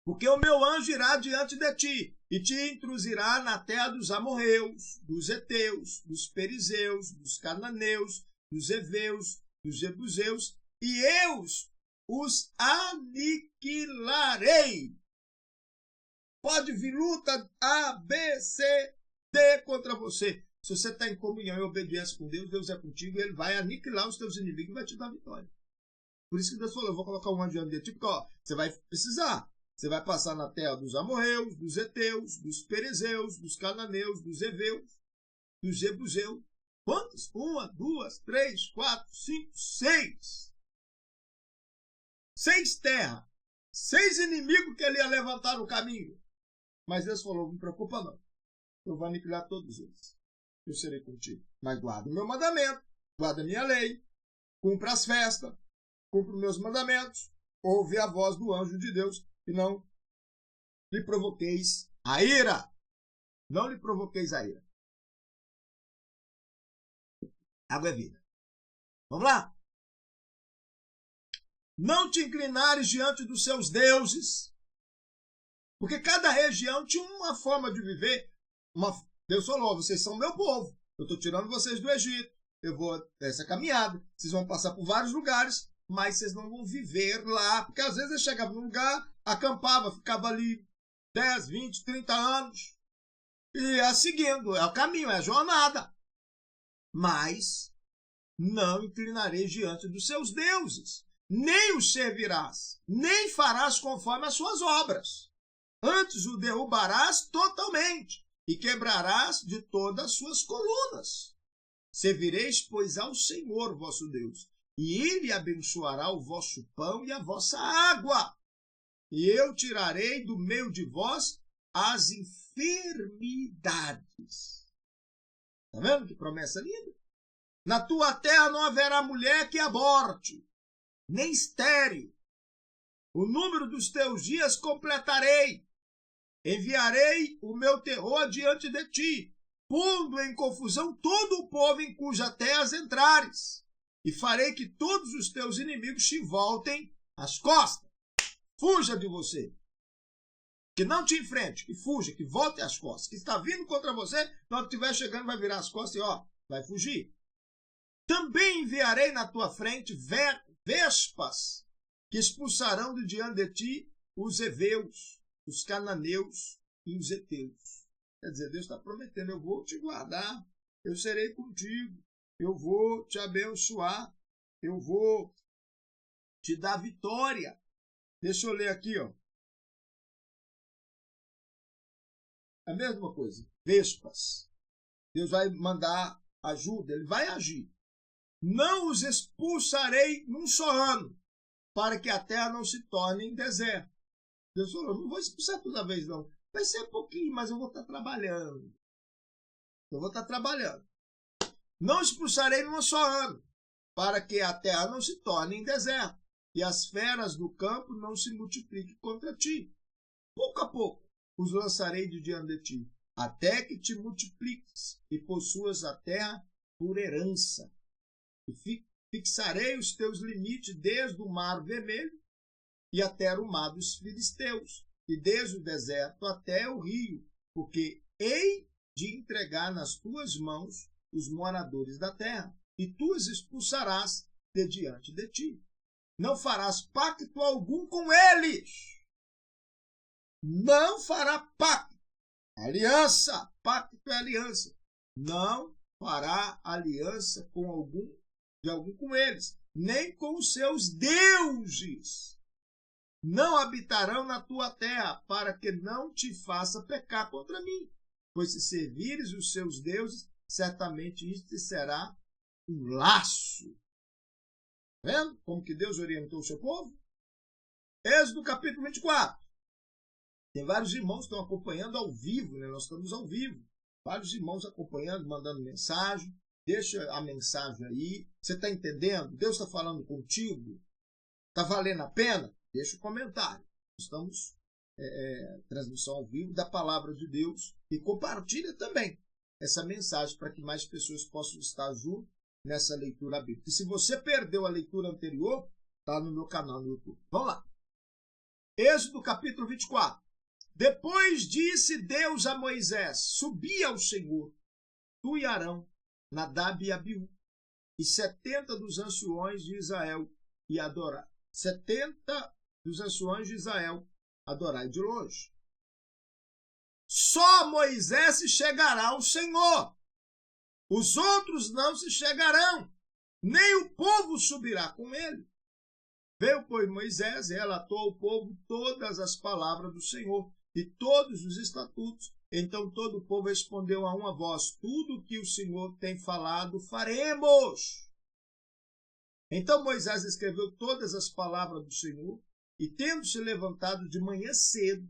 Porque o meu anjo irá diante de ti, e te introduzirá na terra dos amorreus, dos heteus, dos perizeus, dos cananeus, dos heveus, dos jebuseus, e eu os aniquilarei. Pode vir luta A, B, C, D contra você. Se você está em comunhão e obediência com Deus, Deus é contigo, ele vai aniquilar os teus inimigos e vai te dar vitória. Por isso que Deus falou, eu vou colocar um anjo diante de ti, porque ó, você vai precisar. Você vai passar na terra dos amorreus, dos heteus, dos perezeus, dos cananeus, dos heveus, dos jebuseus. Quantos? 1, 2, 3, 4, 5, 6. 6 terras. 6 inimigos que ele ia levantar no caminho. Mas Deus falou, não me preocupa não. Eu vou aniquilar todos eles. Eu serei contigo. Mas guarda o meu mandamento, guarda a minha lei, cumpra as festas, cumpra os meus mandamentos, ouve a voz do anjo de Deus e não lhe provoqueis a ira. Não lhe provoqueis a ira. Água é vida. Vamos lá? Não te inclinares diante dos seus deuses. Porque cada região tinha uma forma de viver. Deus falou, vocês são meu povo. Eu estou tirando vocês do Egito. Eu vou nessa caminhada. Vocês vão passar por vários lugares, mas vocês não vão viver lá. Porque às vezes eles chegavam num lugar, acampava, ficava ali 10, 20, 30 anos. E ia seguindo. É o caminho, é a jornada. Mas não inclinareis diante dos seus deuses. Nem os servirás, nem farás conforme as suas obras. Antes o derrubarás totalmente e quebrarás de todas as suas colunas. Servireis, pois, ao Senhor vosso Deus, e ele abençoará o vosso pão e a vossa água. E eu tirarei do meio de vós as enfermidades. Está vendo que promessa linda? Na tua terra não haverá mulher que aborte, nem estéril. O número dos teus dias completarei. Enviarei o meu terror diante de ti, pondo em confusão todo o povo em cuja terra entrares. E farei que todos os teus inimigos te voltem as costas. Fuja de você. Que não te enfrente, que fuja, que volte as costas. Que está vindo contra você, na hora que estiver chegando, vai virar as costas e vai fugir. Também enviarei na tua frente vespas, que expulsarão de diante de ti os heveus, os cananeus e os heteus. Quer dizer, Deus está prometendo, eu vou te guardar, eu serei contigo, eu vou te abençoar, eu vou te dar vitória. Deixa eu ler aqui, ó. A mesma coisa, vespas. Deus vai mandar ajuda, ele vai agir. Não os expulsarei num só ano, para que a terra não se torne em deserto. Deus falou, não vou expulsar toda vez, não. Vai ser pouquinho, mas eu vou estar trabalhando. Eu vou estar trabalhando. Não expulsarei num só ano, para que a terra não se torne em deserto, e as feras do campo não se multipliquem contra ti. Pouco a pouco os lançarei de diante de ti, até que te multipliques e possuas a terra por herança. E fixarei os teus limites desde o mar vermelho e até o mar dos filisteus, e desde o deserto até o rio, porque hei de entregar nas tuas mãos os moradores da terra, e tu os expulsarás de diante de ti. Não farás pacto algum com eles. Não fará pacto. Aliança. Pacto é aliança. Não fará aliança com algum com eles, nem com os seus deuses. Não habitarão na tua terra, para que não te faça pecar contra mim. Pois se servires os seus deuses, certamente isto te será um laço. Vendo como que Deus orientou o seu povo? Êxodo capítulo 24. Tem vários irmãos que estão acompanhando ao vivo, né? Nós estamos ao vivo. Vários irmãos acompanhando, mandando mensagem. Deixa a mensagem aí. Você está entendendo? Deus está falando contigo? Está valendo a pena? Deixa o comentário. Estamos transmissão ao vivo da palavra de Deus. E compartilha também essa mensagem para que mais pessoas possam estar junto nessa leitura bíblica. E se você perdeu a leitura anterior, está no meu canal no YouTube. Vamos lá. Êxodo capítulo 24. Depois disse Deus a Moisés, subi ao Senhor, tu e Arão, Nadab e Abiú, e 70 dos anciões de Israel, e adorar. 70 dos anciões de Israel, adorai de longe. Só Moisés se chegará ao Senhor. Os outros não se chegarão, nem o povo subirá com ele. Veio, pois, Moisés e relatou ao povo todas as palavras do Senhor e todos os estatutos. Então todo o povo respondeu a uma voz: tudo o que o Senhor tem falado, faremos. Então Moisés escreveu todas as palavras do Senhor e, tendo-se levantado de manhã cedo,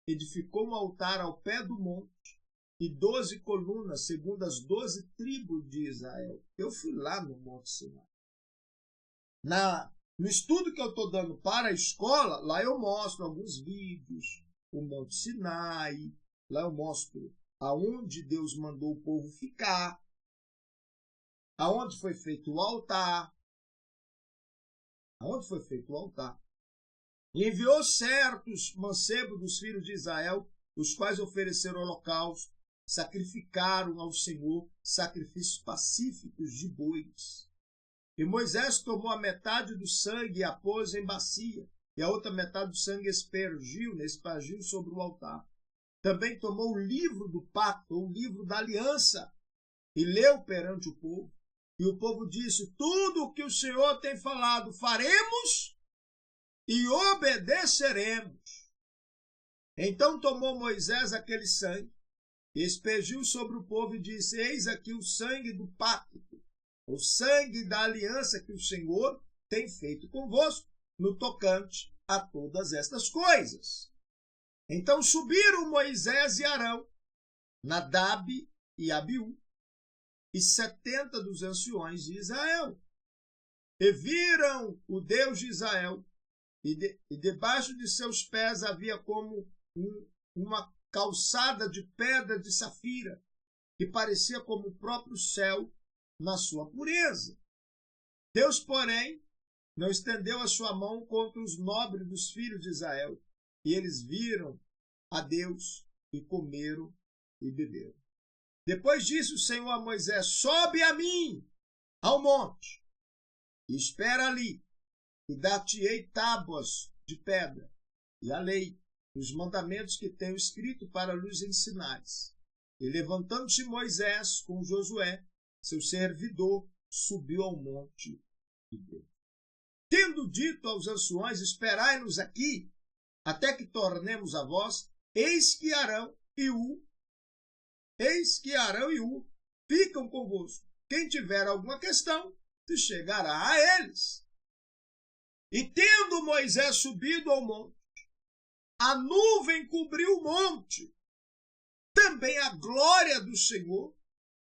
edificou um altar ao pé do monte e 12 colunas, segundo as 12 tribos de Israel. Eu fui lá no Monte Sinai. No estudo que eu estou dando para a escola, lá eu mostro alguns vídeos, o Monte Sinai, lá eu mostro aonde Deus mandou o povo ficar, aonde foi feito o altar, E enviou certos mancebos dos filhos de Israel, os quais ofereceram holocausto, sacrificaram ao Senhor sacrifícios pacíficos de bois. E Moisés tomou a metade do sangue e a pôs em bacia, e a outra metade do sangue espargiu sobre o altar. Também tomou o livro do pacto, ou o livro da aliança, e leu perante o povo. E o povo disse: tudo o que o Senhor tem falado faremos e obedeceremos. Então tomou Moisés aquele sangue, aspergiu sobre o povo e disse: eis aqui o sangue do pacto, o sangue da aliança que o Senhor tem feito convosco, no tocante a todas estas coisas. Então subiram Moisés e Arão, Nadab e Abiú, e 70 dos anciões de Israel, e viram o Deus de Israel, e debaixo de seus pés havia como uma calçada de pedra de safira, que parecia como o próprio céu na sua pureza. Deus, porém, não estendeu a sua mão contra os nobres dos filhos de Israel, e eles viram a Deus e comeram e beberam. Depois disse o Senhor a Moisés: sobe a mim ao monte, e espera ali, e dar-te-ei tábuas de pedra, e a lei, os mandamentos que tenho escrito para lhes ensinares. E levantando-se Moisés com Josué, seu servidor, subiu ao monte de Deus. Tendo dito aos anciões: esperai-nos aqui, até que tornemos a vós, eis que Arão e Ur ficam convosco. Quem tiver alguma questão, se chegará a eles. E tendo Moisés subido ao monte, a nuvem cobriu o monte. Também a glória do Senhor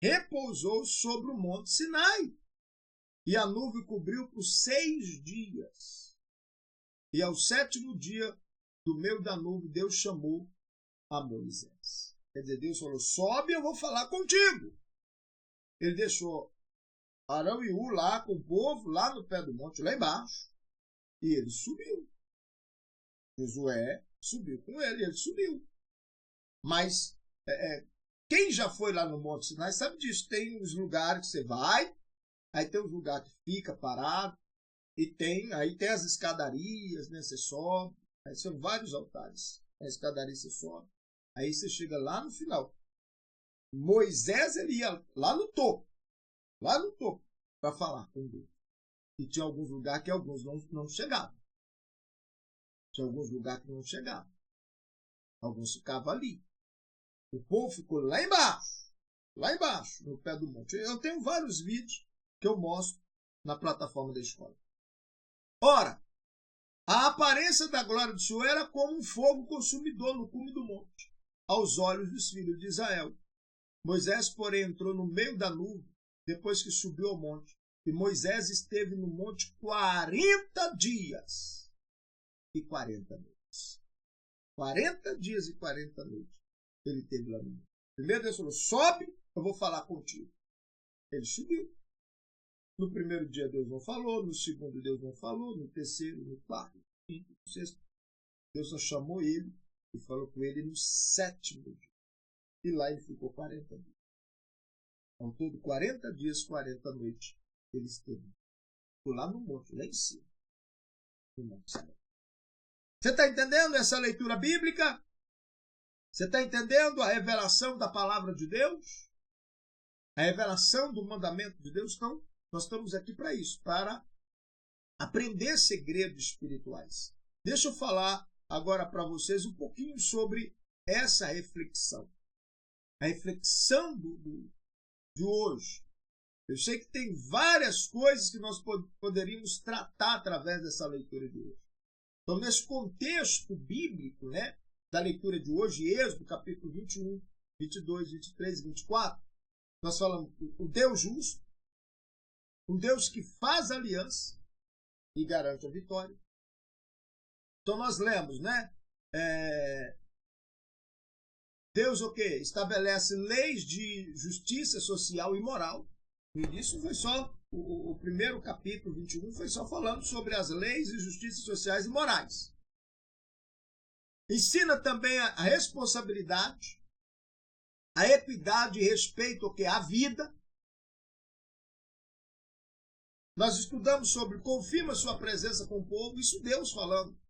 repousou sobre o monte Sinai. E a nuvem cobriu por 6 dias. E ao 7º dia, do meio da nuvem, Deus chamou a Moisés. Quer dizer, Deus falou: sobe, eu vou falar contigo. Ele deixou Arão e Ur lá com o povo, lá no pé do monte, lá embaixo. E ele subiu. Josué subiu com ele, ele subiu. Mas quem já foi lá no Monte Sinai sabe disso. Tem os lugares que você vai, aí tem os lugares que fica parado, e aí tem as escadarias, né? Você sobe, aí são vários altares. A escadaria você sobe, aí você chega lá no final. Moisés, ele ia lá no topo, para falar com Deus. E tinha alguns lugares que alguns não chegavam. Alguns ficavam ali. O povo ficou lá embaixo, no pé do monte. Eu tenho vários vídeos que eu mostro na plataforma da escola. Ora, a aparência da glória do Senhor era como um fogo consumidor no cume do monte, aos olhos dos filhos de Israel. Moisés, porém, entrou no meio da nuvem, depois que subiu ao monte. E Moisés esteve no monte 40 dias e 40 noites. 40 dias e 40 noites ele esteve lá no monte. Primeiro Deus falou: sobe, eu vou falar contigo. Ele subiu. No primeiro dia Deus não falou, no segundo Deus não falou, no terceiro, no quarto, no quinto, no sexto. Deus só chamou ele e falou com ele no 7º dia. E lá ele ficou 40 dias. Então, todo 40 dias, 40 noites, ele esteve lá no monte, lá em cima. No monte Sinai. Você está entendendo essa leitura bíblica? Você está entendendo a revelação da palavra de Deus? A revelação do mandamento de Deus? Então, nós estamos aqui para isso, para aprender segredos espirituais. Deixa eu falar agora para vocês um pouquinho sobre essa reflexão. A reflexão de hoje. Eu sei que tem várias coisas que nós poderíamos tratar através dessa leitura de hoje. Então, nesse contexto bíblico, né, da leitura de hoje, Êxodo, capítulo 21, 22, 23 e 24, nós falamos o Deus justo, um Deus que faz aliança e garante a vitória. Então, nós lemos, né? Deus o quê? Estabelece leis de justiça social e moral. No início foi só, o primeiro capítulo 21 foi só falando sobre as leis de justiça sociais e morais. Ensina também a responsabilidade, a equidade e respeito ao que é a vida. Nós estudamos sobre confirma sua presença com o povo, isso Deus falando.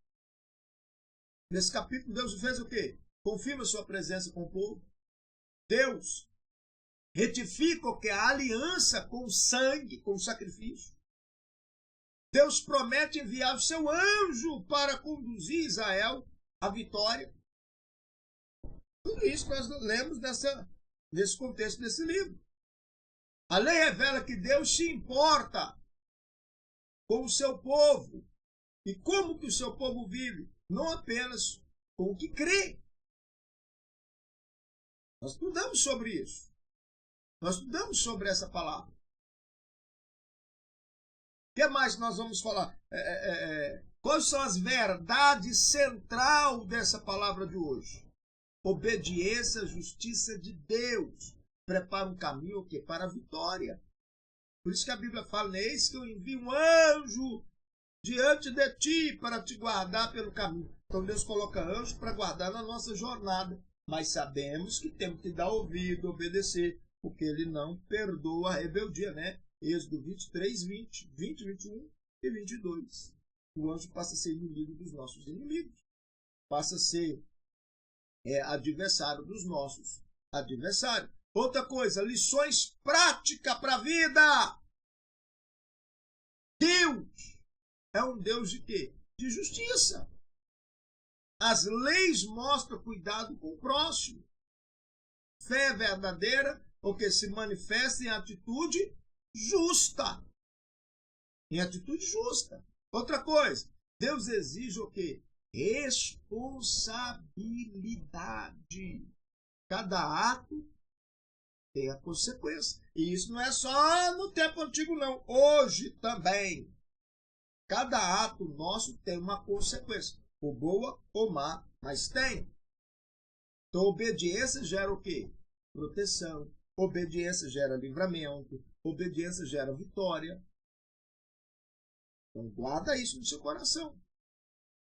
Nesse capítulo Deus fez o quê? Confirma sua presença com o povo. Deus retifica o que é a aliança com o sangue, com o sacrifício. Deus promete enviar o seu anjo para conduzir Israel à vitória. Tudo isso nós lemos nesse contexto desse livro. A lei revela que Deus se importa com o seu povo e como que o seu povo vive, não apenas com o que crê. Nós estudamos sobre isso. Nós estudamos sobre essa palavra. O que mais nós vamos falar? Quais são as verdades centrais dessa palavra de hoje? Obediência, justiça de Deus. Prepara um caminho para a vitória. Por isso que a Bíblia fala, eis que eu envio um anjo diante de ti para te guardar pelo caminho. Então Deus coloca anjos para guardar na nossa jornada. Mas sabemos que temos que dar ouvido, obedecer, porque ele não perdoa a rebeldia, né? Êxodo 23, 20, 21 e 22. O anjo passa a ser inimigo dos nossos inimigos. Passa a ser adversário dos nossos adversários. Outra coisa, lições práticas para a vida. Deus é um Deus de quê? De justiça. As leis mostram cuidado com o próximo. Fé verdadeira, porque se manifesta em atitude justa. Em atitude justa. Outra coisa, Deus exige o quê? Responsabilidade. Cada ato tem a consequência. E isso não é só no tempo antigo, não. Hoje também. Cada ato nosso tem uma consequência. Ou boa ou má, mas tem. Então, obediência gera o quê? Proteção. Obediência gera livramento. Obediência gera vitória. Então, guarda isso no seu coração.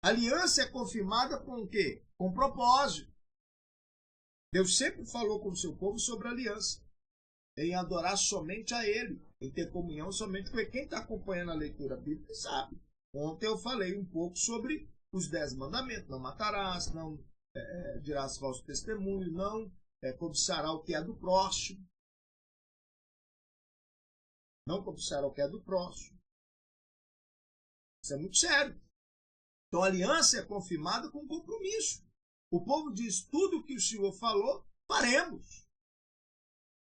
Aliança é confirmada com o quê? Com propósito. Deus sempre falou com o seu povo sobre aliança. Em adorar somente a Ele. Em ter comunhão somente com Ele. Quem está acompanhando a leitura bíblica sabe. Ontem eu falei um pouco sobre os 10 mandamentos. Não matarás, não dirás falso testemunho, não cobiçará o que é do próximo. Não cobiçará o que é do próximo. Isso é muito sério. Então a aliança é confirmada com compromisso. O povo diz, tudo o que o Senhor falou, faremos.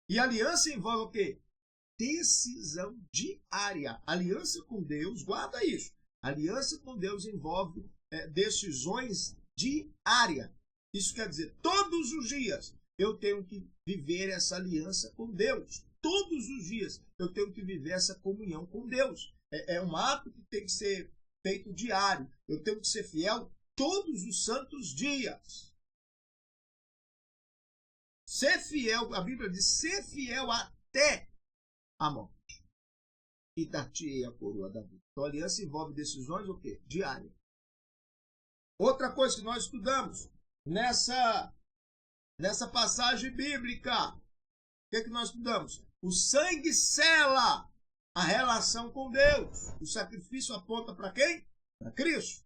E a aliança envolve o quê? Decisão diária. Aliança com Deus, guarda isso. Aliança com Deus envolve decisões diárias. Isso quer dizer, todos os dias eu tenho que viver essa aliança com Deus. Todos os dias eu tenho que viver essa comunhão com Deus. É um ato que tem que ser feito diário. Eu tenho que ser fiel todos os santos dias. Ser fiel, a Bíblia diz, ser fiel até a morte. E dar-te-ei a coroa da vida. Então a aliança envolve decisões o quê? Diárias. Outra coisa que nós estudamos nessa passagem bíblica, o que nós estudamos? O sangue sela a relação com Deus. O sacrifício aponta para quem? Para Cristo.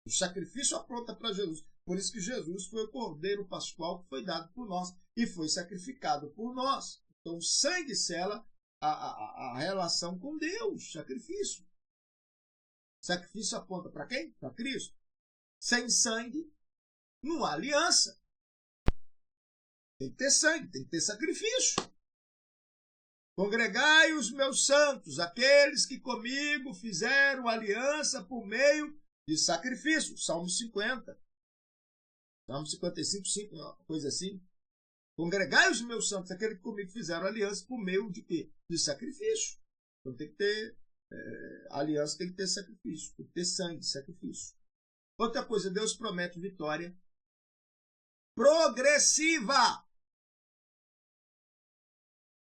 O sacrifício aponta para Jesus. Por isso que Jesus foi o Cordeiro Pascual que foi dado por nós e foi sacrificado por nós. Então o sangue sela a relação com Deus, sacrifício. Sacrifício aponta para quem? Para Cristo. Sem sangue, não há aliança. Tem que ter sangue, tem que ter sacrifício. Congregai os meus santos, aqueles que comigo fizeram aliança por meio de sacrifício. Salmo 50. Salmo 55, 5, uma coisa assim. Congregai os meus santos, aqueles que comigo fizeram aliança por meio de quê? De sacrifício. Então tem que ter aliança, tem que ter sacrifício, tem que ter sangue, sacrifício. Outra coisa, Deus promete vitória progressiva.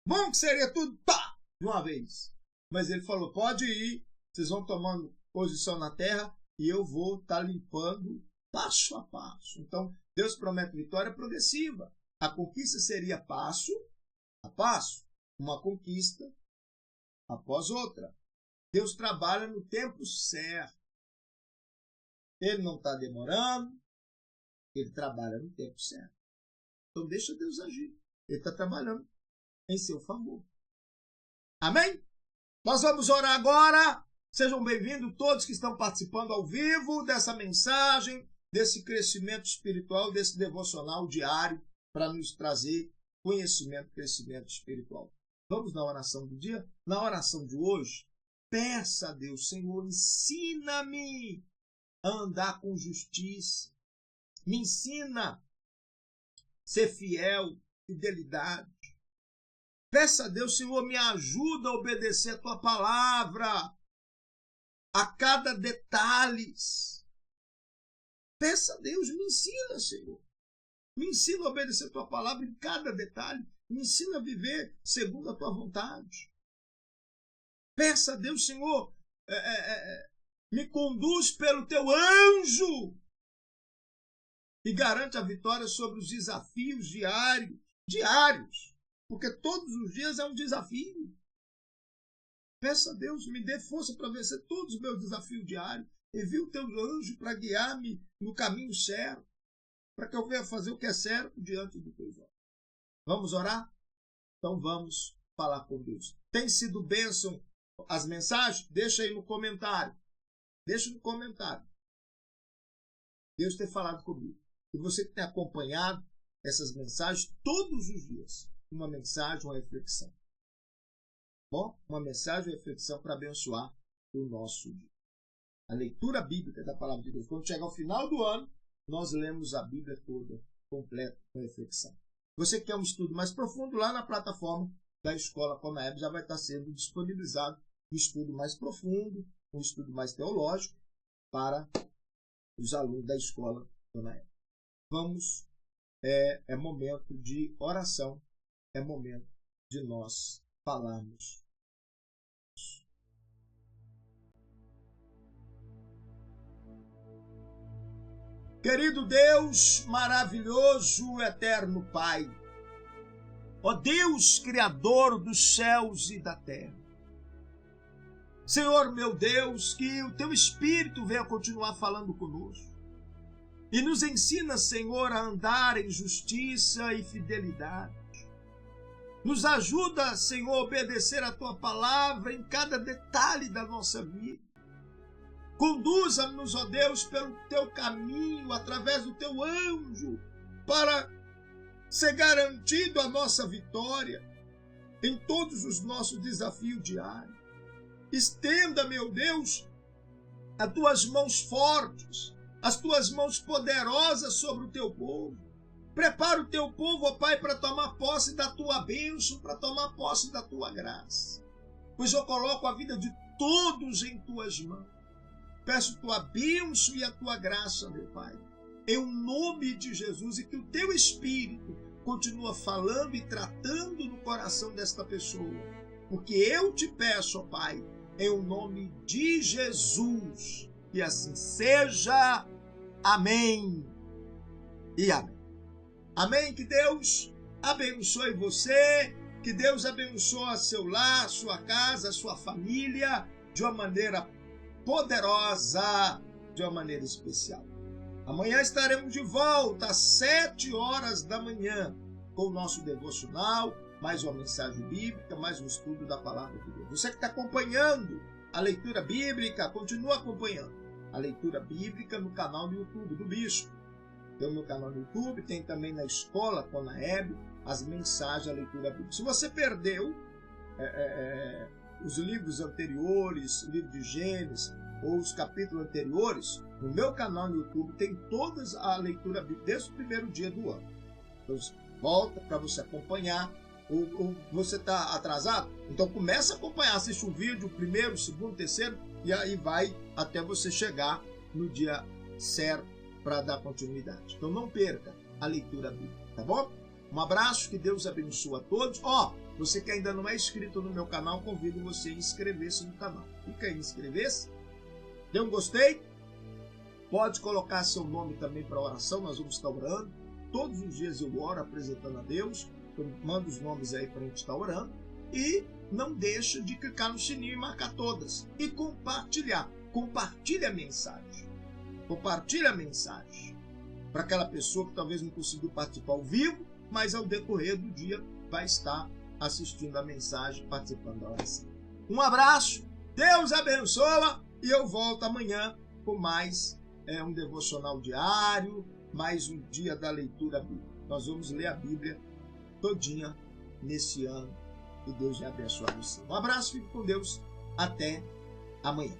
Bom que seria tudo, pá, de uma vez. Mas ele falou, pode ir, vocês vão tomando posição na terra e eu vou estar limpando passo a passo. Então, Deus promete vitória progressiva. A conquista seria passo a passo, uma conquista após outra. Deus trabalha no tempo certo. Ele não está demorando, ele trabalha no tempo certo. Então, deixa Deus agir. Ele está trabalhando em seu favor. Amém? Nós vamos orar agora. Sejam bem-vindos todos que estão participando ao vivo dessa mensagem, desse crescimento espiritual, desse devocional diário para nos trazer conhecimento, crescimento espiritual. Vamos na oração do dia? Na oração de hoje, peça a Deus, Senhor, ensina-me a andar com justiça. Me ensina a ser fiel, fidelidade. Peça a Deus, Senhor, me ajuda a obedecer a tua palavra, a cada detalhe. Peça a Deus, me ensina, Senhor. Me ensina a obedecer a tua palavra em cada detalhe. Me ensina a viver segundo a tua vontade. Peça a Deus, Senhor, me conduz pelo teu anjo e garante a vitória sobre os desafios diários. Porque todos os dias é um desafio. Peça a Deus, me dê força para vencer todos os meus desafios diários. Envie o teu anjo para guiar-me no caminho certo, para que eu venha fazer o que é certo diante do teu olhos. Vamos orar? Então vamos falar com Deus. Tem sido bênção as mensagens? Deixa aí no comentário. Deixa no comentário. Deus tem falado comigo. E você que tem acompanhado essas mensagens todos os dias. Uma mensagem, uma reflexão. Bom, uma mensagem, uma reflexão para abençoar o nosso dia. A leitura bíblica da palavra de Deus. Quando chega ao final do ano, nós lemos a Bíblia toda, completa, com reflexão. Você quer um estudo mais profundo, lá na plataforma da Escola Conaeb já vai estar sendo disponibilizado um estudo mais profundo, um estudo mais teológico para os alunos da Escola Conaeb. Vamos, é momento de oração. É momento de nós falarmos. Querido Deus, maravilhoso, eterno Pai, ó Deus, Criador dos céus e da terra, Senhor meu Deus, que o Teu Espírito venha continuar falando conosco e nos ensina, Senhor, a andar em justiça e fidelidade. Nos ajuda, Senhor, a obedecer a Tua palavra em cada detalhe da nossa vida. Conduza-nos, ó Deus, pelo Teu caminho, através do Teu anjo, para ser garantido a nossa vitória em todos os nossos desafios diários. Estenda, meu Deus, as Tuas mãos fortes, as Tuas mãos poderosas sobre o Teu povo. Prepara o Teu povo, ó Pai, para tomar posse da Tua bênção, para tomar posse da Tua graça. Pois eu coloco a vida de todos em Tuas mãos. Peço Tua bênção e a Tua graça, meu Pai, em nome de Jesus, e que o Teu Espírito continua falando e tratando no coração desta pessoa. Porque eu te peço, ó Pai, em nome de Jesus, que assim seja. Amém e amém. Amém, que Deus abençoe você, que Deus abençoe seu lar, sua casa, sua família, de uma maneira poderosa, de uma maneira especial. Amanhã estaremos de volta às 7 horas da manhã com o nosso devocional, mais uma mensagem bíblica, mais um estudo da palavra de Deus. Você que está acompanhando a leitura bíblica, continua acompanhando a leitura bíblica no canal do YouTube do Bispo. Tem o meu canal no YouTube, tem também na escola com a Hebe, as mensagens da leitura bíblica. Se você perdeu os livros anteriores, o livro de Gênesis ou os capítulos anteriores, no meu canal no YouTube tem todas a leitura bíblica desde o primeiro dia do ano. Então, volta para você acompanhar. Ou você está atrasado? Então começa a acompanhar, assiste o vídeo, o primeiro, o segundo, o terceiro, e aí vai até você chegar no dia certo para dar continuidade. Então não perca a leitura bíblica, tá bom? Um abraço, que Deus abençoe a todos. Você que ainda não é inscrito no meu canal, convido você a inscrever-se no canal. Clica aí em inscrever-se, dê um gostei, pode colocar seu nome também para oração, nós vamos estar orando. Todos os dias eu oro apresentando a Deus. Manda os nomes aí para a gente estar orando. E não deixa de clicar no sininho e marcar todas. E compartilhar. Compartilhe a mensagem. Compartilhe a mensagem para aquela pessoa que talvez não conseguiu participar ao vivo, mas ao decorrer do dia vai estar assistindo a mensagem, participando da oração. Um abraço, Deus abençoa, e eu volto amanhã com mais um devocional diário, mais um dia da leitura bíblica. Nós vamos ler a Bíblia todinha nesse ano, e Deus vai abençoar você. Um abraço, fique com Deus, até amanhã.